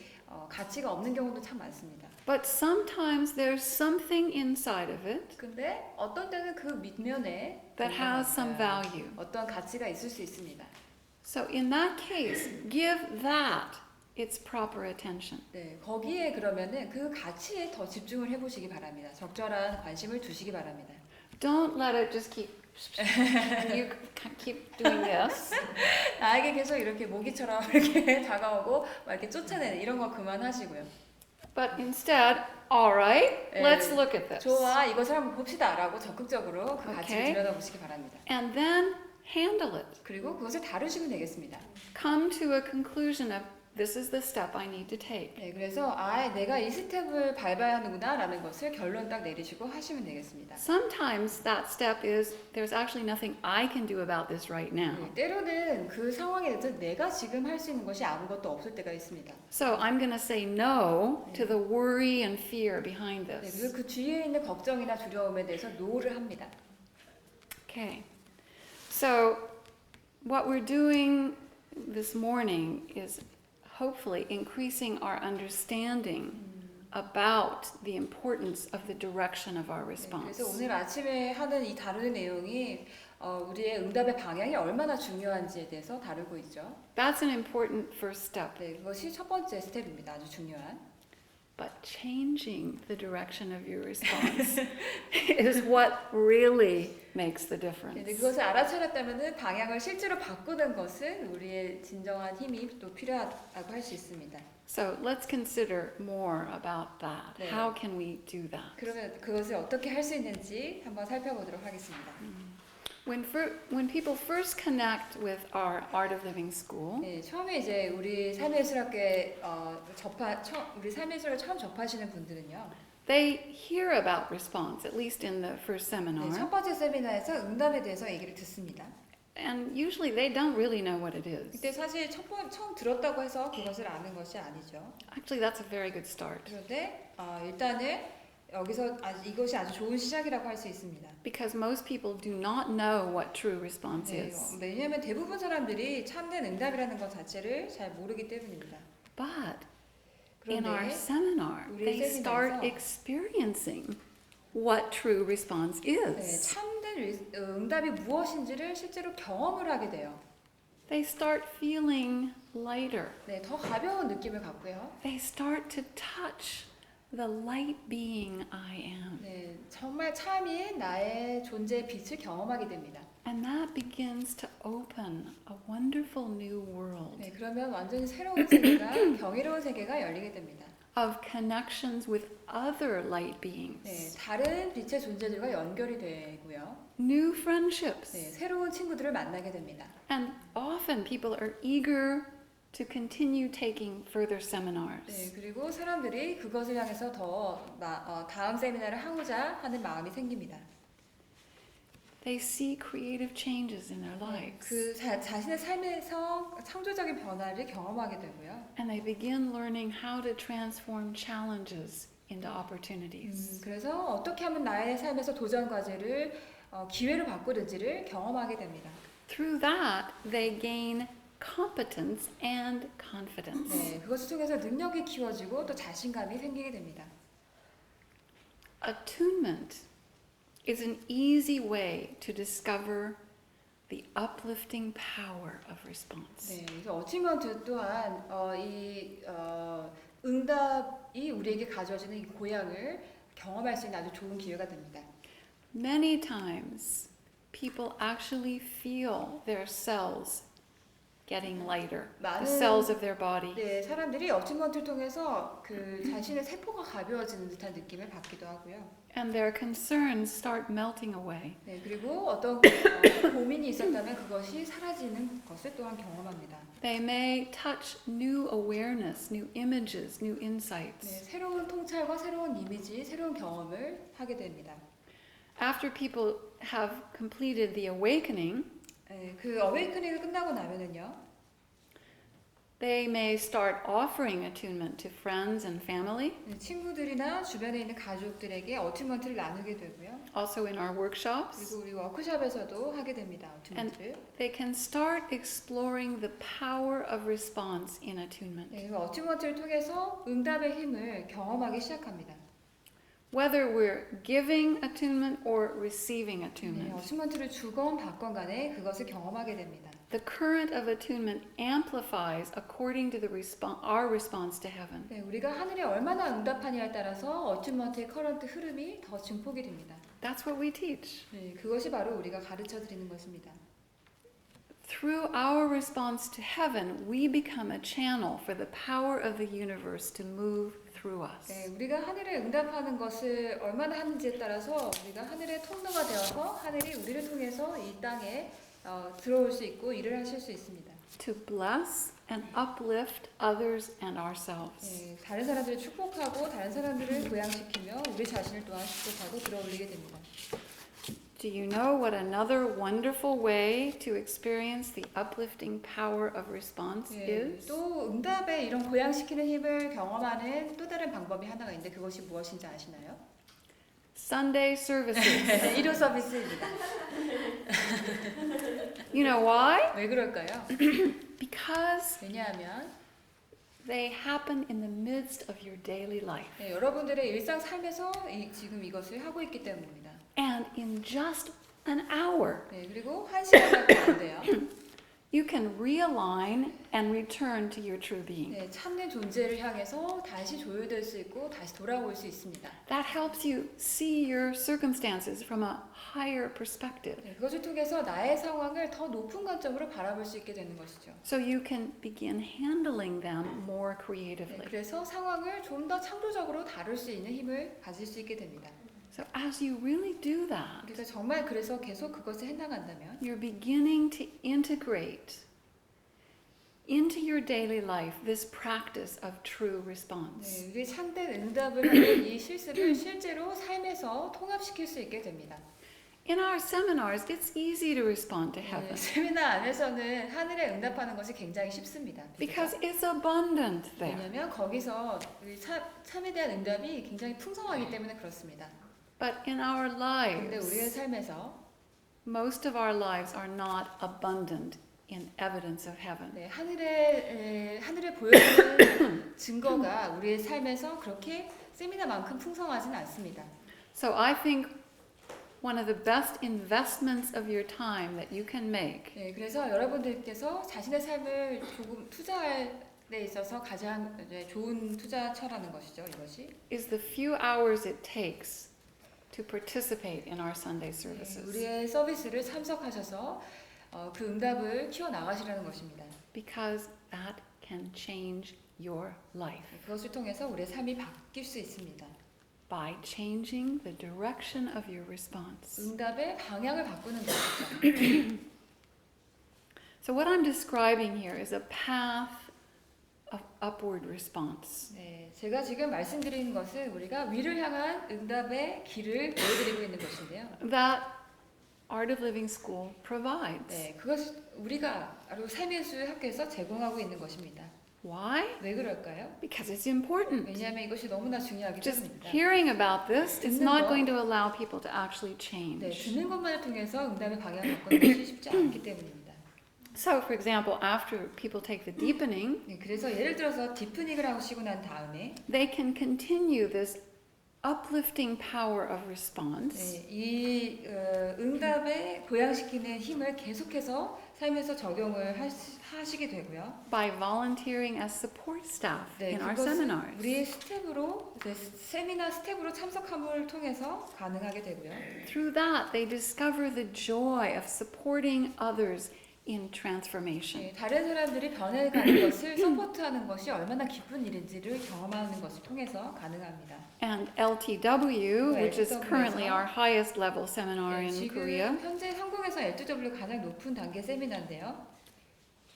가치가 없는 경우도 참 많습니다. But sometimes there's something inside of it 근데 어떤 때는 그 밑면에 that has some value. 어떤 가치가 있을 수 있습니다. So in that case, give that its proper attention. 네, 거기에 그러면은 그 가치에 더 집중을 해보시기 바랍니다. 적절한 관심을 두시기 바랍니다. Don't let it just keep you keep doing this. 나에게 계속 이렇게 모기처럼 이렇게 다가오고 막 이렇게 쫓아내는 이런 거 그만하시고요. But instead, all right, 네, let's look at this. 좋아, 이것을 한번 봅시다라고 적극적으로 그 가치를 Okay. 들여다보시기 바랍니다. And then handle it. 그리고 그것을 다루시면 되겠습니다. Come to a conclusion of this is the step I need to take. 네, 그래서 내가 이 스텝을 밟아야 하는구나라는 것을 결론 딱 내리시고 하시면 되겠습니다. Sometimes that step is there's actually nothing I can do about this right now. 네, 때로는 그 상황에 대해서 내가 지금 할 수 있는 것이 아무것도 없을 때가 있습니다. So I'm going to say no to the worry and fear behind 네, this. 그래서 그 뒤에 있는 걱정이나 두려움에 대해서 노를 합니다. Okay. So what we're doing this morning is hopefully increasing our understanding about the importance of the direction of our 네, response. 그래서 오늘 아침에 하는 이 다루는 내용이 우리의 응답의 방향이 얼마나 중요한지에 대해서 다루고 있죠. That's an important first step. 네, 그것이 첫 번째 스텝입니다. 아주 중요한. But changing the direction of your response is what really makes the 네, difference. 그것을 알아차렸다면 방향을 실제로 바꾸는 것은 우리의 진정한 힘이 또 필요하다고 할 수 있습니다. So let's consider more about that. 네. How can we do that? 그러면 그것을 어떻게 할 수 있는지 한번 살펴보도록 하겠습니다. When people first connect with our Art of Living School, 네, 처음에 이제 우리 삶예술학교에 우리 삶예술을 처음 접하시는 분들은요. they hear about response, at least in the first 네, seminar, 첫 번째 세미나에서 응답에 대해서 얘기를 듣습니다. and usually they don't really know what it is. 그때 사실 처음 들었다고 해서 그것을 아는 것이 아니죠. Actually, that's a very good start 그런데 일단은 여기서 이것이 아주 좋은 시작이라고 할 수 있습니다. because most people do not know what true response 네, is. 왜냐하면 대부분 사람들이 참된 응답이라는 것 자체를 잘 모르기 때문입니다. But in our 그런데 seminar, 우리 they start 세미나에서 experiencing what true response 네, is. 참된 응답이 무엇인지를 실제로 경험을 하게 돼요. They start feeling lighter. 네, 더 가벼운 느낌을 갖고요. They start to touch the light being I am. 네, 정말 참인 나의 존재의 빛을 경험하게 됩니다. And that begins to open a wonderful new world 네, 그러면 완전히 새로운 세계가 경이로운 세계가 열리게 됩니다. of connections with other light 네, beings, 다른 빛의 존재들과 연결이 되고요. new friendships. 네, 새로운 친구들을 만나게 됩니다. And often people are eager to continue taking further seminars. 네, 그리고 사람들이 그것을 향해서 다음 세미나를 하고자 하는 마음이 생깁니다. They see creative changes in their lives. 그 자신의 삶에서 창조적인 변화를 경험하게 되고요. And they begin learning how to transform challenges into opportunities. 그래서 어떻게 하면 나의 삶에서 도전 과제를 기회로 바꾸든지를 경험하게 됩니다. Through that, they gain competence and confidence. 네, 그것을 통해서 능력이 키워지고 또 자신감이 생기게 됩니다. Attunement is an easy way to discover the uplifting power of response. 네, 그래서 어치먼트 또한 응답이 우리에게 가져주는 이 고향을 경험할 수 있는 아주 좋은 기회가 됩니다. Many times, people actually feel their cells getting lighter, the cells of their body. 네, 사람들이 어치먼트를 통해서 그 자신의 세포가 가벼워지는 듯한 느낌을 받기도 하고요. And their concerns start melting away. 네, 그리고 어떤 고민이 있었다면 그것이 사라지는 것을 또한 경험합니다. They may touch new awareness, new images, new 네, insights. 새로운 통찰과 새로운 이미지, 새로운 경험을 하게 됩니다. After people have completed the awakening, 네, 그 어웨이크닝이 끝나고 나면은요, they may start offering attunement to friends and family, 네, 친구들이나 주변에 있는 가족들에게 어튜먼트를 나누게 되고요. also in our workshops. 그리고 우리 워크숍에서도 하게 됩니다. 어튜먼트를. They can start exploring the power of response in attunement. 네, 어튜먼트를 통해서 응답의 힘을 경험하기 시작합니다. Whether we're giving attunement or receiving 네, attunement, 어튜먼트를 주건 받건 간에 그것을 경험하게 됩니다. the current of attunement amplifies according to our response to heaven. 네, 우리가 하늘에 얼마나 응답하냐에 따라서 어튜먼트의 커런트 흐름이 더 증폭이 됩니다. That's what we teach. 네, 그것이 바로 우리가 가르쳐 드리는 것입니다. Through our response to heaven, we become a channel for the power of the universe to move through us. 네, 우리가 하늘에 응답하는 것을 얼마나 하는지에 따라서 우리가 하늘의 통로가 되어서 하늘이 우리를 통해서 이 땅에 들어올 수 있고 일을 하실 수 있습니다. To bless and uplift others and ourselves. 네, 다른 사람들을 축복하고 다른 사람들을 고양시키며 우리 자신을 또한 축복하고 들어올리게 됩니다. Do you know what another wonderful way to experience the uplifting power of response 네, is? 또 응답의 이런 고양시키는 힘을 경험하는 또 다른 방법이 하나가 있는데 그것이 무엇인지 아시나요? Sunday services. 일요 서비스입니다. You know why? 왜 그럴까요? Because 왜냐하면 they happen in the midst of your daily life. 네, 여러분들의 일상 삶에서 지금 이것을 하고 있기 때문입니다. And in just an hour, 네, 그리고 1시간밖에 안 돼요. you can realign and return to your true being. 네, 참된 존재를 향해서 다시 조율될 수 있고 다시 돌아올 수 있습니다. That helps you see your circumstances from a higher perspective. 네, 그것을 통해서 나의 상황을 더 높은 관점으로 바라볼 수 있게 되는 것이죠. So you can begin handling them more 네, creatively. 그래서 상황을 좀 더 창조적으로 다룰 수 있는 힘을 가질 수 있게 됩니다. So as you really do that, 우리가 정말 그래서 계속 그것을 해나간다면 you're beginning to integrate into your daily life this practice of true response. 네, 우리 참된 응답을 하는 이 실습을 실제로 삶에서 통합시킬 수 있게 됩니다. In our seminars, it's easy to respond to 네, heaven 세미나 안에서는 하늘에 응답하는 것이 굉장히 쉽습니다. because it's abundant there. 왜냐하면 거기서 우리 참에 대한 응답이 굉장히 풍성하기 때문에 그렇습니다. But in our 그런데 우리의 lives, 삶에서 most of our lives are not abundant in evidence of heaven. 네, 하늘에 보여주는 증거가 우리의 삶에서 그렇게 세미나만큼 풍성하지는 않습니다. So I think one of the best investments of your time that you can make 네, 그래서 여러분들께서 자신의 삶을 조금 투자할 데 있어서 가장 좋은 투자처라는 것이죠. 이것이 is the few hours it takes to participate in our Sunday 네, services. 우리의 서비스를 참석하셔서 그 응답을 키워 나가시라는 것입니다. Because that can change your life 그것을 통해서 우리의 삶이 바뀔 수 있습니다. by changing the direction of your response. 응답의 방향을 바꾸는 것이죠. So what I'm describing here is a path of upward response. 네, 제가 지금 말씀드리는 것은 우리가 위를 향한 응답의 길을 보여드리고 있는 것인데요. That Art of Living School provides. 네, 그것을 우리가 바로 삶예술 학교에서 제공하고 있는 것입니다. Why? 왜 그럴까요? Because it's important. 왜냐하면 이것이 너무나 중요하기 Just 때문입니다. hearing about this is 듣는 not 것. going to allow people to actually 네, change. 듣는 것만을 통해서 응답의 방향을 바꾸는 것이 쉽지 않기 때문입니다. So, for example, after people take the deepening, 네, 그래서 예를 들어서 디프닝을 하시고 난 다음에 they can continue this uplifting power of response 네, 이 응답에 고양시키는 힘을 계속해서 삶에서 적용을 하시게 되고요. by volunteering as support staff 네, in our 그것은 seminars. 우리의 스텝으로 세미나 스텝으로 참석함을 통해서 가능하게 되고요. Through that, they discover the joy of supporting others in transformation. 네, 다른 사람들이 변해가는 것을 서포트하는 것이 얼마나 기쁜 일인지를 경험하는 것을 통해서 가능합니다. And LTW, 네, which is LTW 에서 currently our highest level seminar 네, in 지금 Korea, 현재 한국에서 L2W 가장 높은 단계 세미나인데요.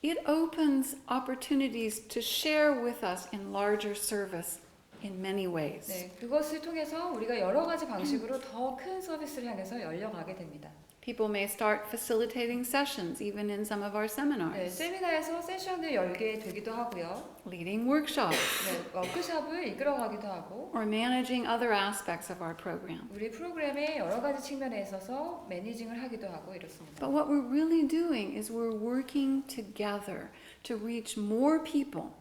it opens opportunities to share with us in larger service in many ways. 네, 그것을 통해서 우리가 여러 가지 방식으로 더 큰 서비스를 향해서 열려가게 됩니다. People may start facilitating sessions even in some of our 네, seminars, 세미나에서 세션을 열게 되기도 하고요. leading workshops, 네, 워크숍을 이끌어가기도 하고 or managing other aspects of our program. 우리 프로그램의 여러 가지 측면에 있어서 매니징을 하기도 하고 이렇습니다. But what we're really doing is we're working together to reach more people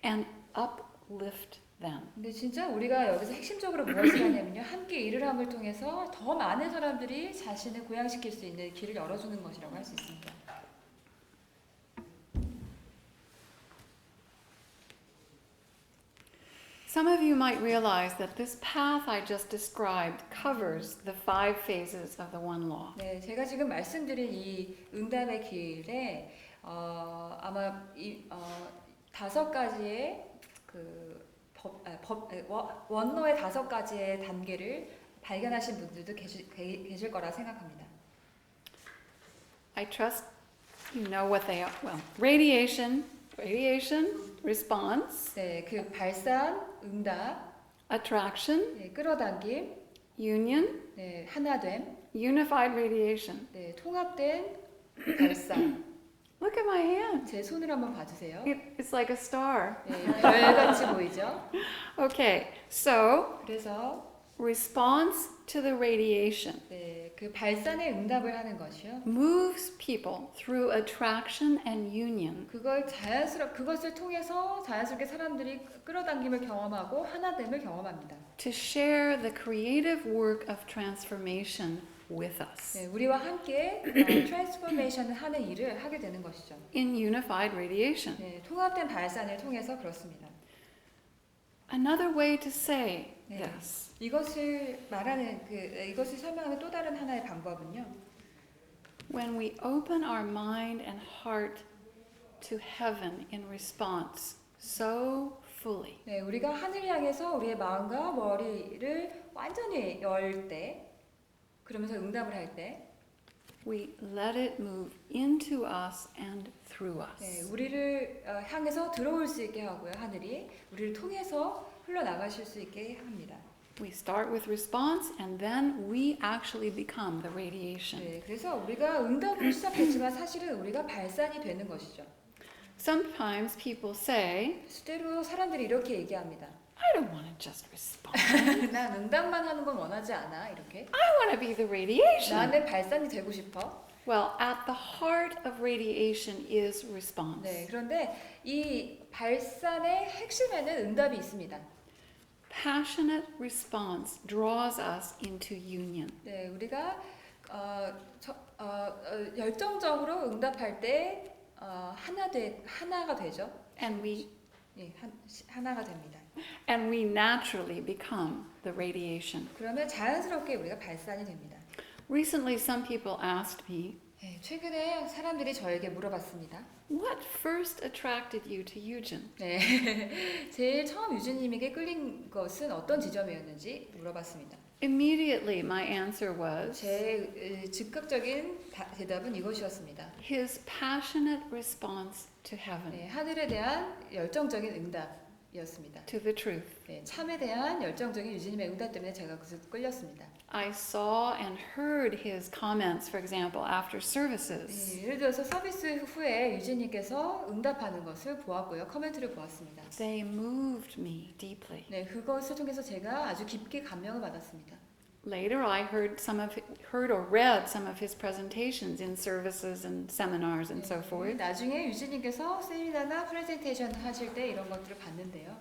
and uplift them. 근데 진짜 우리가 여기서 핵심적으로 무엇을 하냐면요. 함께 일을 함을 통해서 더 많은 사람들이 자신을 고양시킬 수 있는 길을 열어주는 것이라고 할 수 있습니다. Some of you might realize that this path I just described covers the 5 phases of the one law. 네, 제가 지금 말씀드린 이 응답의 길에 아마 이 5가지의 그 원로의 5가지의 단계를 발견하신 분들도 계실 거라 생각합니다. I trust you know what they are. Well, radiation, response, 네, 그 발산, 응답, attraction, 네, 끌어당김, union, 네, 하나됨, unified radiation. 네, 통합된 발산. Look at my hand. 제 손을 한번 봐주세요. It's like a star. 네, 별같이 보이죠? Okay, so 그래서 response to the radiation 네, 그 발산에 응답을 하는 것이요. moves people through attraction and union 그것을 통해서 자연스럽게 사람들이 끌어당김을 경험하고 하나됨을 경험합니다. to share the creative work of transformation with us 네, 우리와 함께 트랜스포메이션을 하는 일을 하게 되는 것이죠. in unified radiation. 네, 통합된 발산을 통해서 그렇습니다. Another way to say 네. this 이것을 이것을 설명하는 또 다른 하나의 방법은요. when we open our mind and heart to heaven in response so fully, 네, 우리가 하늘 향해서 우리의 마음과 머리를 완전히 열 때, 그러면서 응답을 할 때, we let it move into us and through us. 네, 우리를 향해서 들어올 수 있게 하고요. 하늘이 우리를 통해서 흘러나가실 수 있게 합니다. We start with response and then we actually become the radiation. 네, 그래서 우리가 응답으로 시작했지만 사실은 우리가 발산이 되는 것이죠. Sometimes people say, 수대로 사람들이 이렇게 얘기합니다. I don't want to just respond. 난 응답만 하는 건 원하지 않아. 이렇게. I want to be the radiation. 나는 발산이 되고 싶어. Well, at the heart of radiation is response. 네, 그런데 이 발산의 핵심에는 응답이 있습니다. Passionate response draws us into union. 네, 우리가 열정적으로 응답할 때 하나가 되죠. And we 예, 하나가 됩니다. And we naturally become the radiation. 그러면 자연스럽게 우리가 발산이 됩니다. Recently, some people asked me, 예, 최근에 사람들이 저에게 물어봤습니다. what first attracted you to Eugen? 네, 제일 처음 유주님에게 끌린 것은 어떤 지점이었는지 물어봤습니다. Immediately, my answer was 제 즉각적인 대답은 이것이었습니다. his passionate response to heaven, 네, 하늘에 대한 열정적인 응답이었습니다. to the truth. 네, 참에 대한 열정적인 유주님의 응답 때문에 제가 그것을 끌렸습니다. I saw and heard his comments, for example, after services. 네, 예를 들어서 서비스 후에 유주님께서 응답하는 것을 보았고요. 커멘트를 보았습니다. They moved me deeply. 네, 그것을 통해서 제가 아주 깊게 감명을 받았습니다. Later, I heard or read some of his presentations in services and seminars and so forth. 나중에 유주님께서 세미나나 프레젠테이션 하실 때 이런 것들을 봤는데요.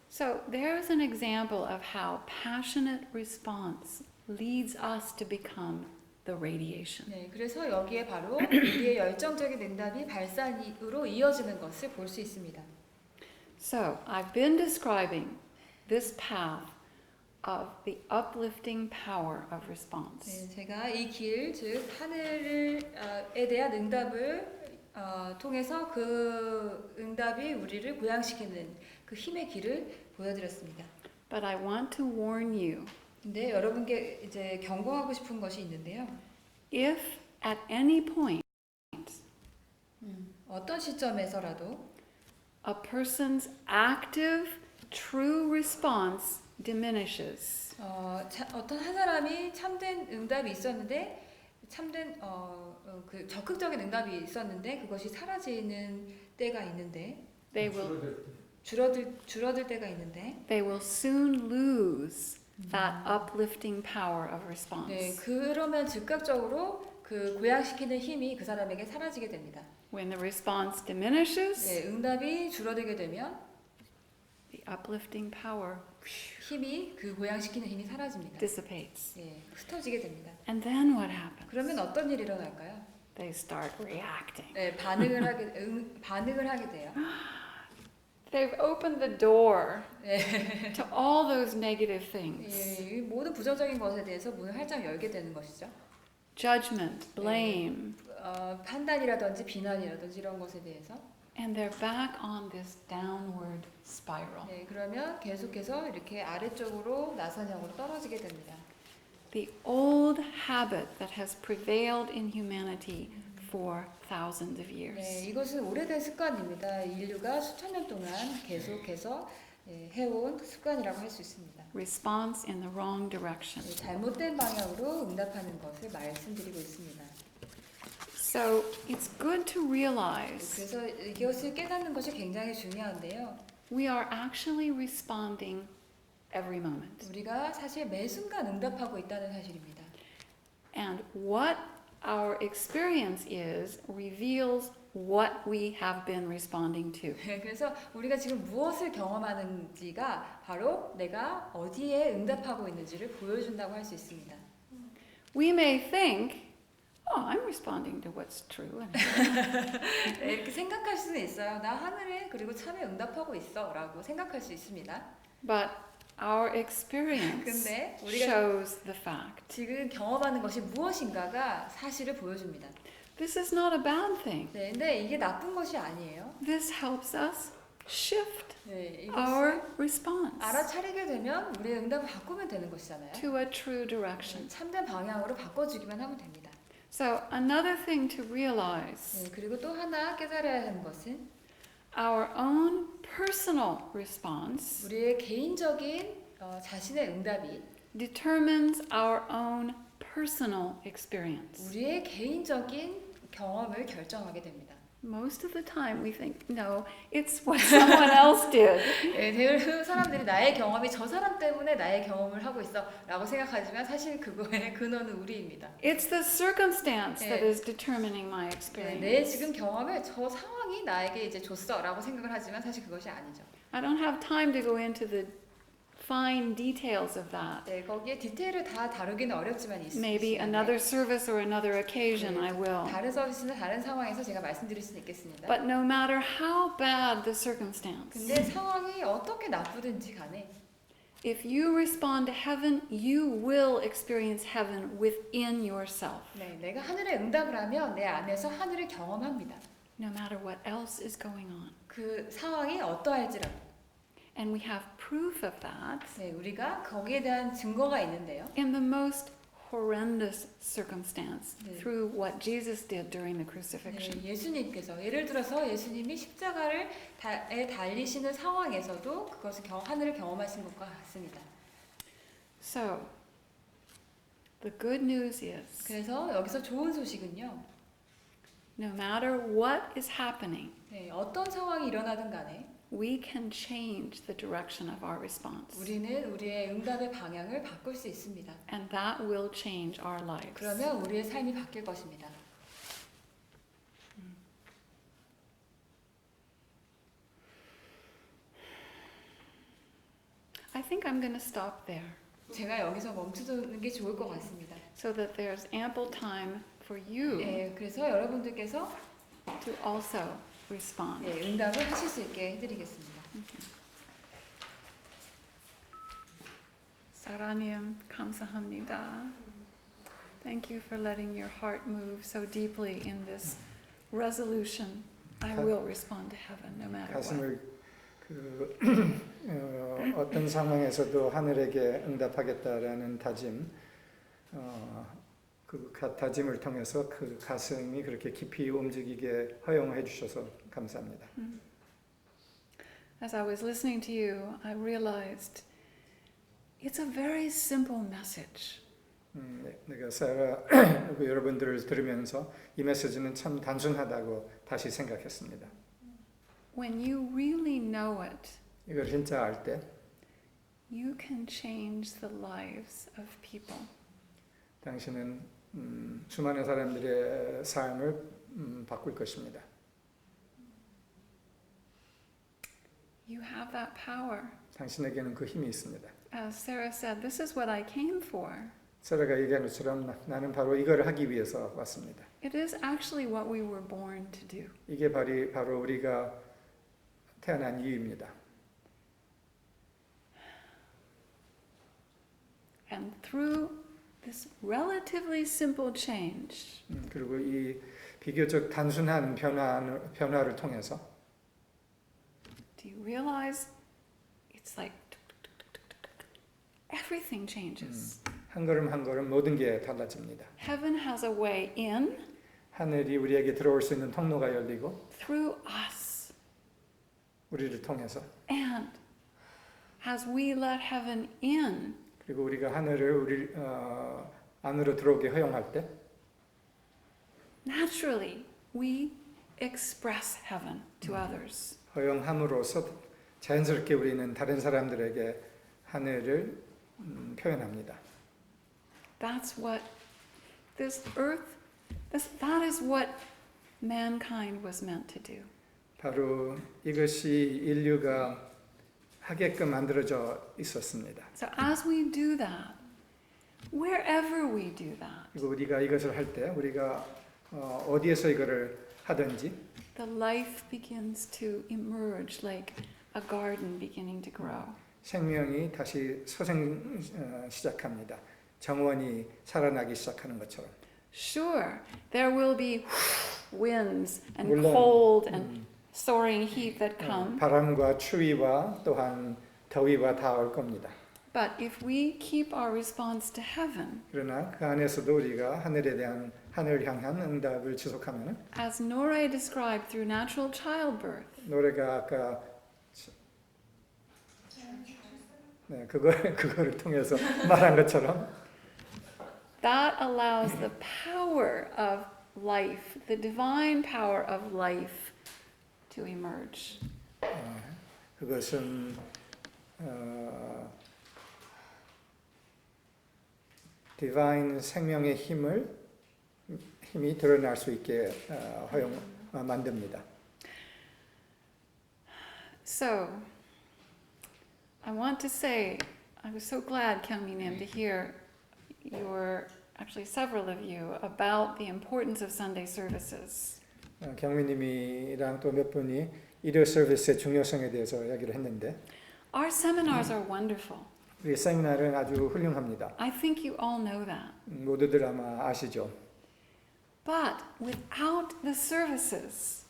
So there's an example of how passionate response leads us to become the radiation. 네, 그래서 여기에 바로 우리의 열정적인 응답이 발산으로 이어지는 것을 볼 수 있습니다. So I've been describing this path of the uplifting power of response. 네, 제가 이 길, 즉 하늘에 대한 응답을 통해서 그 응답이 우리를 고양시키는 그 힘의 길을 보여드렸습니다. But I want to warn you, 근데 여러분께 이제 경고하고 싶은 것이 있는데요. if at any point 어떤 시점에서라도 a person's active, true response diminishes, 어떤 한 사람이 참된 응답이 있었는데 참된 그 적극적인 응답이 있었는데 그것이 사라지는 때가 있는데 they will 줄어들 때가 있는데 soon lose that uplifting power of response. 네, 그러면 즉각적으로 그 고양시키는 힘이 그 사람에게 사라지게 됩니다. When the response diminishes, 네, 응답이 줄어들게 되면 the uplifting power 힘이 그 고양시키는 힘이 사라집니다. dissipates. 네, 흩어지게 됩니다. And then what happens? 그러면 어떤 일이 일어날까요? They start reacting. 네, 반응을 하게 돼요. They've opened the door 네. to all those negative things. 예, 이 모든 부정적인 것에 대해서 문을 활짝 열게 되는 것이죠. Judgment, blame, 판단이라든지 비난이라든지 이런 것에 대해서. and they're back on this downward spiral. 네, 그러면 계속해서 이렇게 아래쪽으로 나선형으로 떨어지게 됩니다. The old habit that has prevailed in humanity for thousands of years. 네, 이것은 오래된 습관입니다. 인류가 수천 년 동안 계속해서 해온 습관이라고 할 수 있습니다. Response in the wrong direction. 네, 잘못된 방향으로 응답하는 것을 말씀드리고 있습니다. So it's good to realize 그래서 이것을 깨닫는 것이 굉장히 중요한데요. we are actually responding every moment. 우리가 사실 매 순간 응답하고 있다는 사실입니다. And what our experience is reveals what we have been responding to. 그래서 우리가 지금 무엇을 경험하는지가 바로 내가 어디에 응답하고 있는지를 보여준다고 할 수 있습니다. We may think, oh, I'm responding to what's true. 네, 이렇게 생각할 수는 있어요. 나 하늘에 그리고 참에 응답하고 있어 라고 생각할 수 있습니다. But our experience 근데 우리가 shows the fact. 지금 경험하는 것이 무엇인가가 사실을 보여줍니다. This is not a bad thing. 네, 근데 이게 나쁜 것이 아니에요. This helps us shift 네, our 이것을 response 알아차리게 되면 우리의 응답을 바꾸면 되는 것이잖아요. to a true direction. 참된 방향으로 바꿔주기만 하면 됩니다. So another thing to realize, 네, 그리고 또 하나 깨달아야 하는 것은 our own personal response 우리의 개인적인 자신의 응답이 determines our own personal experience. 우리의 개인적인 경험을 결정하게 됩니다. Most of the time we think, no, it's what someone else did. 네, 대부분 사람들이 나의 경험이 저 사람 때문에 나의 경험을 하고 있어 라고 생각하지만 사실 그거의 근원은 우리입니다. It's the circumstance that 네. is determining my 네, experience. 내 지금 경험을 저 상황이 나에게 이제 줬어 라고 생각을 하지만 사실 그것이 아니죠. I don't have time to go into the fine details of that. 네, 거기에 디테일을 다 다루기는 어렵지만 Maybe another service or another occasion I will. 다른 서비스나 다른 상황에서 제가 말씀드릴 수는 있겠습니다. But no matter how bad the circumstance, 근데 상황이 어떻게 나쁘든지 간에 if you respond to heaven, you will experience heaven within yourself, 네, 내가 하늘에 응답을 하면 내 안에서 하늘을 경험합니다. no matter what else is going on. 그 상황이 어떠할지라도. And we have proof of that 네, 우리가 거기에 대한 증거가 있는데요. in the most horrendous circumstance 네. through what Jesus did during the crucifixion. 네, 예수님께서 예를 들어서 예수님이 십자가에 달리시는 상황에서도 그것을 하늘을 경험하신 것과 같습니다. So, the good news is 그래서 여기서 좋은 소식은요. no matter what is happening, 네, 어떤 상황이 일어나든 간에 we can change the direction of our response. 우리는 우리의 응답의 방향을 바꿀 수 있습니다. And that will change our lives. 그러면 우리의 삶이 바뀔 것입니다. I think I'm going to stop there 제가 여기서 멈추는 게 좋을 것 같습니다. so that there's ample time for you 네, 그래서 여러분들께서 to also respond. 네, 응답을 하실 수 있게 해드리겠습니다. 사라님 감사합니다. Thank you for letting your heart move so deeply in this resolution. I will respond to heaven no matter what. 가슴을 어떤 상황에서도 하늘에게 응답하겠다라는 다짐, 그 다짐을 통해서 그 가슴이 그렇게 깊이 움직이게 허용해 주셔서 감사합니다. As I was listening to you, I realized it's a very simple message. 내가 사라 여러분들을 들으면서 이 메시지는 참 단순하다고 다시 생각했습니다. When you really know it, 이걸 진짜 알 때 you can change the lives of people. 당신은 수많은 사람들의 삶을 바꿀 것입니다. You have that power. 당신에게는 그 힘이 있습니다. As Sarah said, this is what I came for. 사라가 얘기한 것처럼 나는 바로 이걸 하기 위해서 왔습니다. It is actually what we were born to do. 이게 바로 우리가 태어난 이유입니다. And through this relatively simple change, 그리고 이 비교적 단순한 변화를 통해서 do you realize it's like everything changes. 한 걸음 한 걸음 모든 게 달라집니다. Heaven has a way in 하늘이 우리에게 들어올 수 있는 통로가 열리고 through us. 우리를 통해서 And as we let heaven in, 그리고 우리가 하늘을 우리 안으로 들어오게 허용할 때 naturally we express heaven to others. 허용함으로써 자연스럽게 우리는 다른 사람들에게 하늘을 표현합니다. That's what this earth, that is what mankind was meant to do. 바로 이것이 인류가 하게끔 만들어져 있었습니다. So as we do that, wherever we do that, 그리고 우리가 이것을 할 때 우리가 어디에서 이거를 하든지 the life begins to emerge like a garden beginning to grow. 생명이 다시 시작합니다. 정원이 살아나기 시작하는 것처럼. Sure, there will be winds and 물론, cold and soaring heat that come. 바람과 추위와 또한 더위와 다 올 겁니다. But if we keep our response to heaven, 그러나 그 안에서도 우리가 하늘 향한 응답을 지속하면 as Nore described through natural childbirth, 노래가 아까 그거를 통해서 말한 것처럼 that allows the power of life, the divine power of life to emerge. 그것은 디바인 생명의 힘이 드러날 수 있게 만듭니다. So, I want to say I was so glad, Kyungmi-nim, to hear actually several of you, about the importance of Sunday services. 경미님이랑 또 몇 분이 일요 서비스의 중요성에 대해서 이야기를 했는데 Our seminars are wonderful. 우리 세미나는 아주 훌륭합니다. I think you all know that. 모두들 아마 아시죠. But without the services,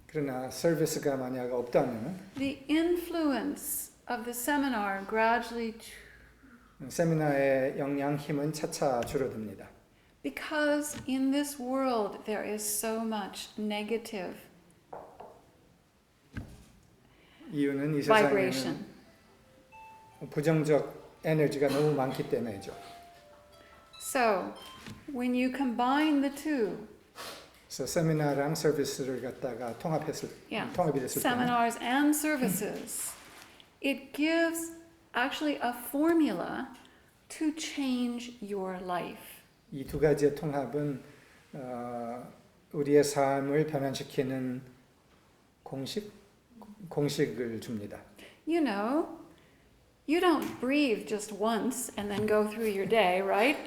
그러나 서비스가 만약 없다면 the influence of the seminar gradually, 세미나의 영향 힘은 차차 줄어듭니다. because in this world there is so much negative 이유는 이 vibration. 세상에는 부정적 에너지가 너무 많기 때문이죠. So, when you combine the two, 그래서 세미나랑 서비스를 갖다가 통합이 됐을 때 seminars and services, it gives actually a formula to change your life. 이 두 가지의 통합은 우리의 삶을 변환시키는 공식을 줍니다. You know, you don't breathe just once and then go through your day, right?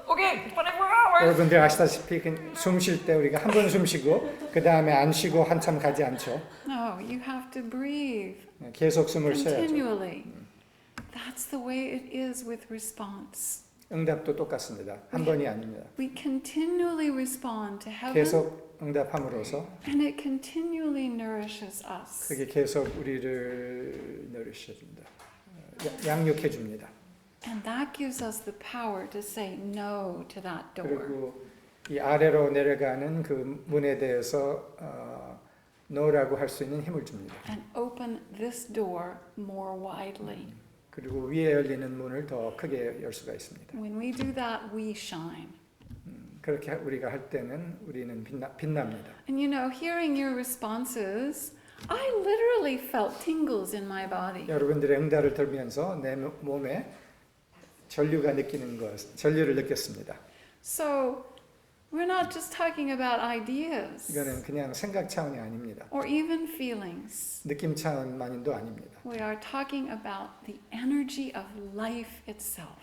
Okay, 24 hours. 여러분들 아시다시피 숨 쉴 때 우리가 한 번 숨 쉬고 그 다음에 안 쉬고 한참 가지 않죠. No, you have to breathe 계속 숨을 쉬어야죠. continually. That's the way it is with response. 응답도 똑같습니다. 한 번이 아닙니다. We continually respond to heaven, 계속 응답함으로써 and it continually nourishes us. 그게 계속 우리를 노리셔줍니다. 양육해 줍니다. And that gives us the power to say no to that door. 그리고 이 아래로 내려가는 그 문에 대해서 no라고 할 수 있는 힘을 줍니다. And open this door more widely. 그리고 위에 열리는 문을 더 크게 열 수가 있습니다. When we do that, we shine. 그렇게 우리가 할 때는 우리는 빛납니다. And you know, hearing your responses, I literally felt tingles in my body. 여러분들의 응답을 들으면서 내 몸에 전류를 느꼈습니다. So, we're not just talking about ideas 이거는 그냥 생각 차원이 아닙니다. or even feelings. 느낌 차원만도 아닙니다. We are talking about the energy of life itself.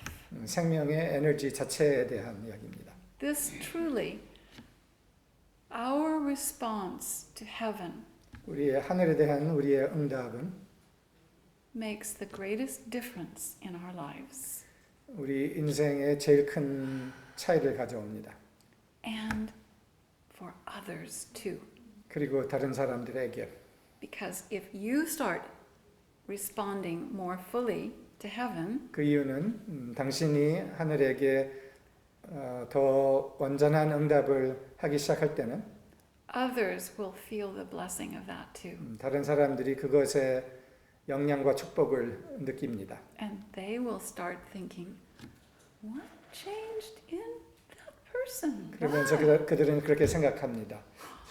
생명의 에너지 자체에 대한 이야기입니다. This truly, our response to heaven 우리의 하늘에 대한 우리의 응답은 makes the greatest difference in our lives. 우리 인생에 제일 큰 차이를 가져옵니다. And for others too. 그리고 다른 사람들에게 Because if you start responding more fully to heaven, 그 이유는 당신이 하늘에게 더 완전한 응답을 하기 시작할 때는 others will feel the blessing of that too. 다른 사람들이 그것의 영향과 축복을 느낍니다. And they will start thinking, what changed in that person? 그러면서 그들은 그렇게 생각합니다.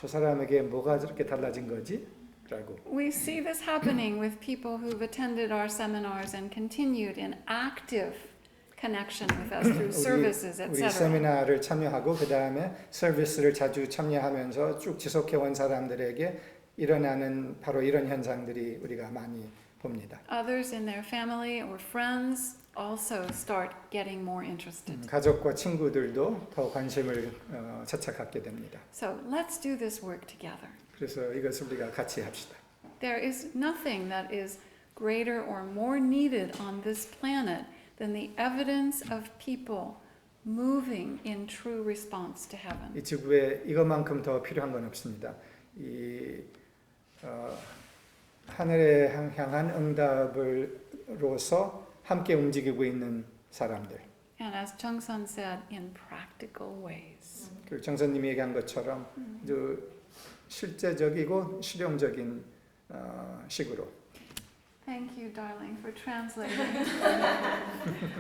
저 사람에게 뭐가 저렇게 달라진 거지? 라고. We see this happening with people who've attended our seminars and continued in active connection with us through services, 우리 etc. 세미나를 참여하고 그 다음에 서비스를 자주 참여하면서 쭉 지속해온 사람들에게 일어나는 바로 이런 현상들이 우리가 많이 봅니다. Others in their family or friends also start getting more interested. 가족과 친구들도 더 관심을 차차 갖게 됩니다. So let's do this work together. 그래서 이것을 우리가 같이 합시다. There is nothing that is greater or more needed on this planet than the evidence of people moving in true response to heaven. 이 지구에 이것만큼 더 필요한 건 없습니다. 하늘에 향한 응답으로서 함께 움직이고 있는 사람들. And as Chung-sun said, in practical ways. 그 정선님이 얘기한 것처럼 실제적이고 실용적인 식으로. Thank you, darling, for translating.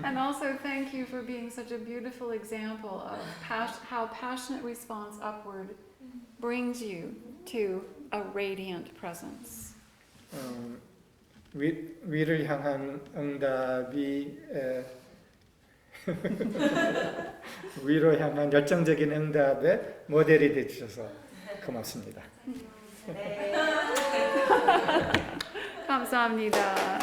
And also thank you for being such a beautiful example of how passionate response upward brings you to a radiant presence. 위를 향한 응답이 위로 향한 열정적인 응답의 모델이 되주셔서 고맙습니다. 감사합니다.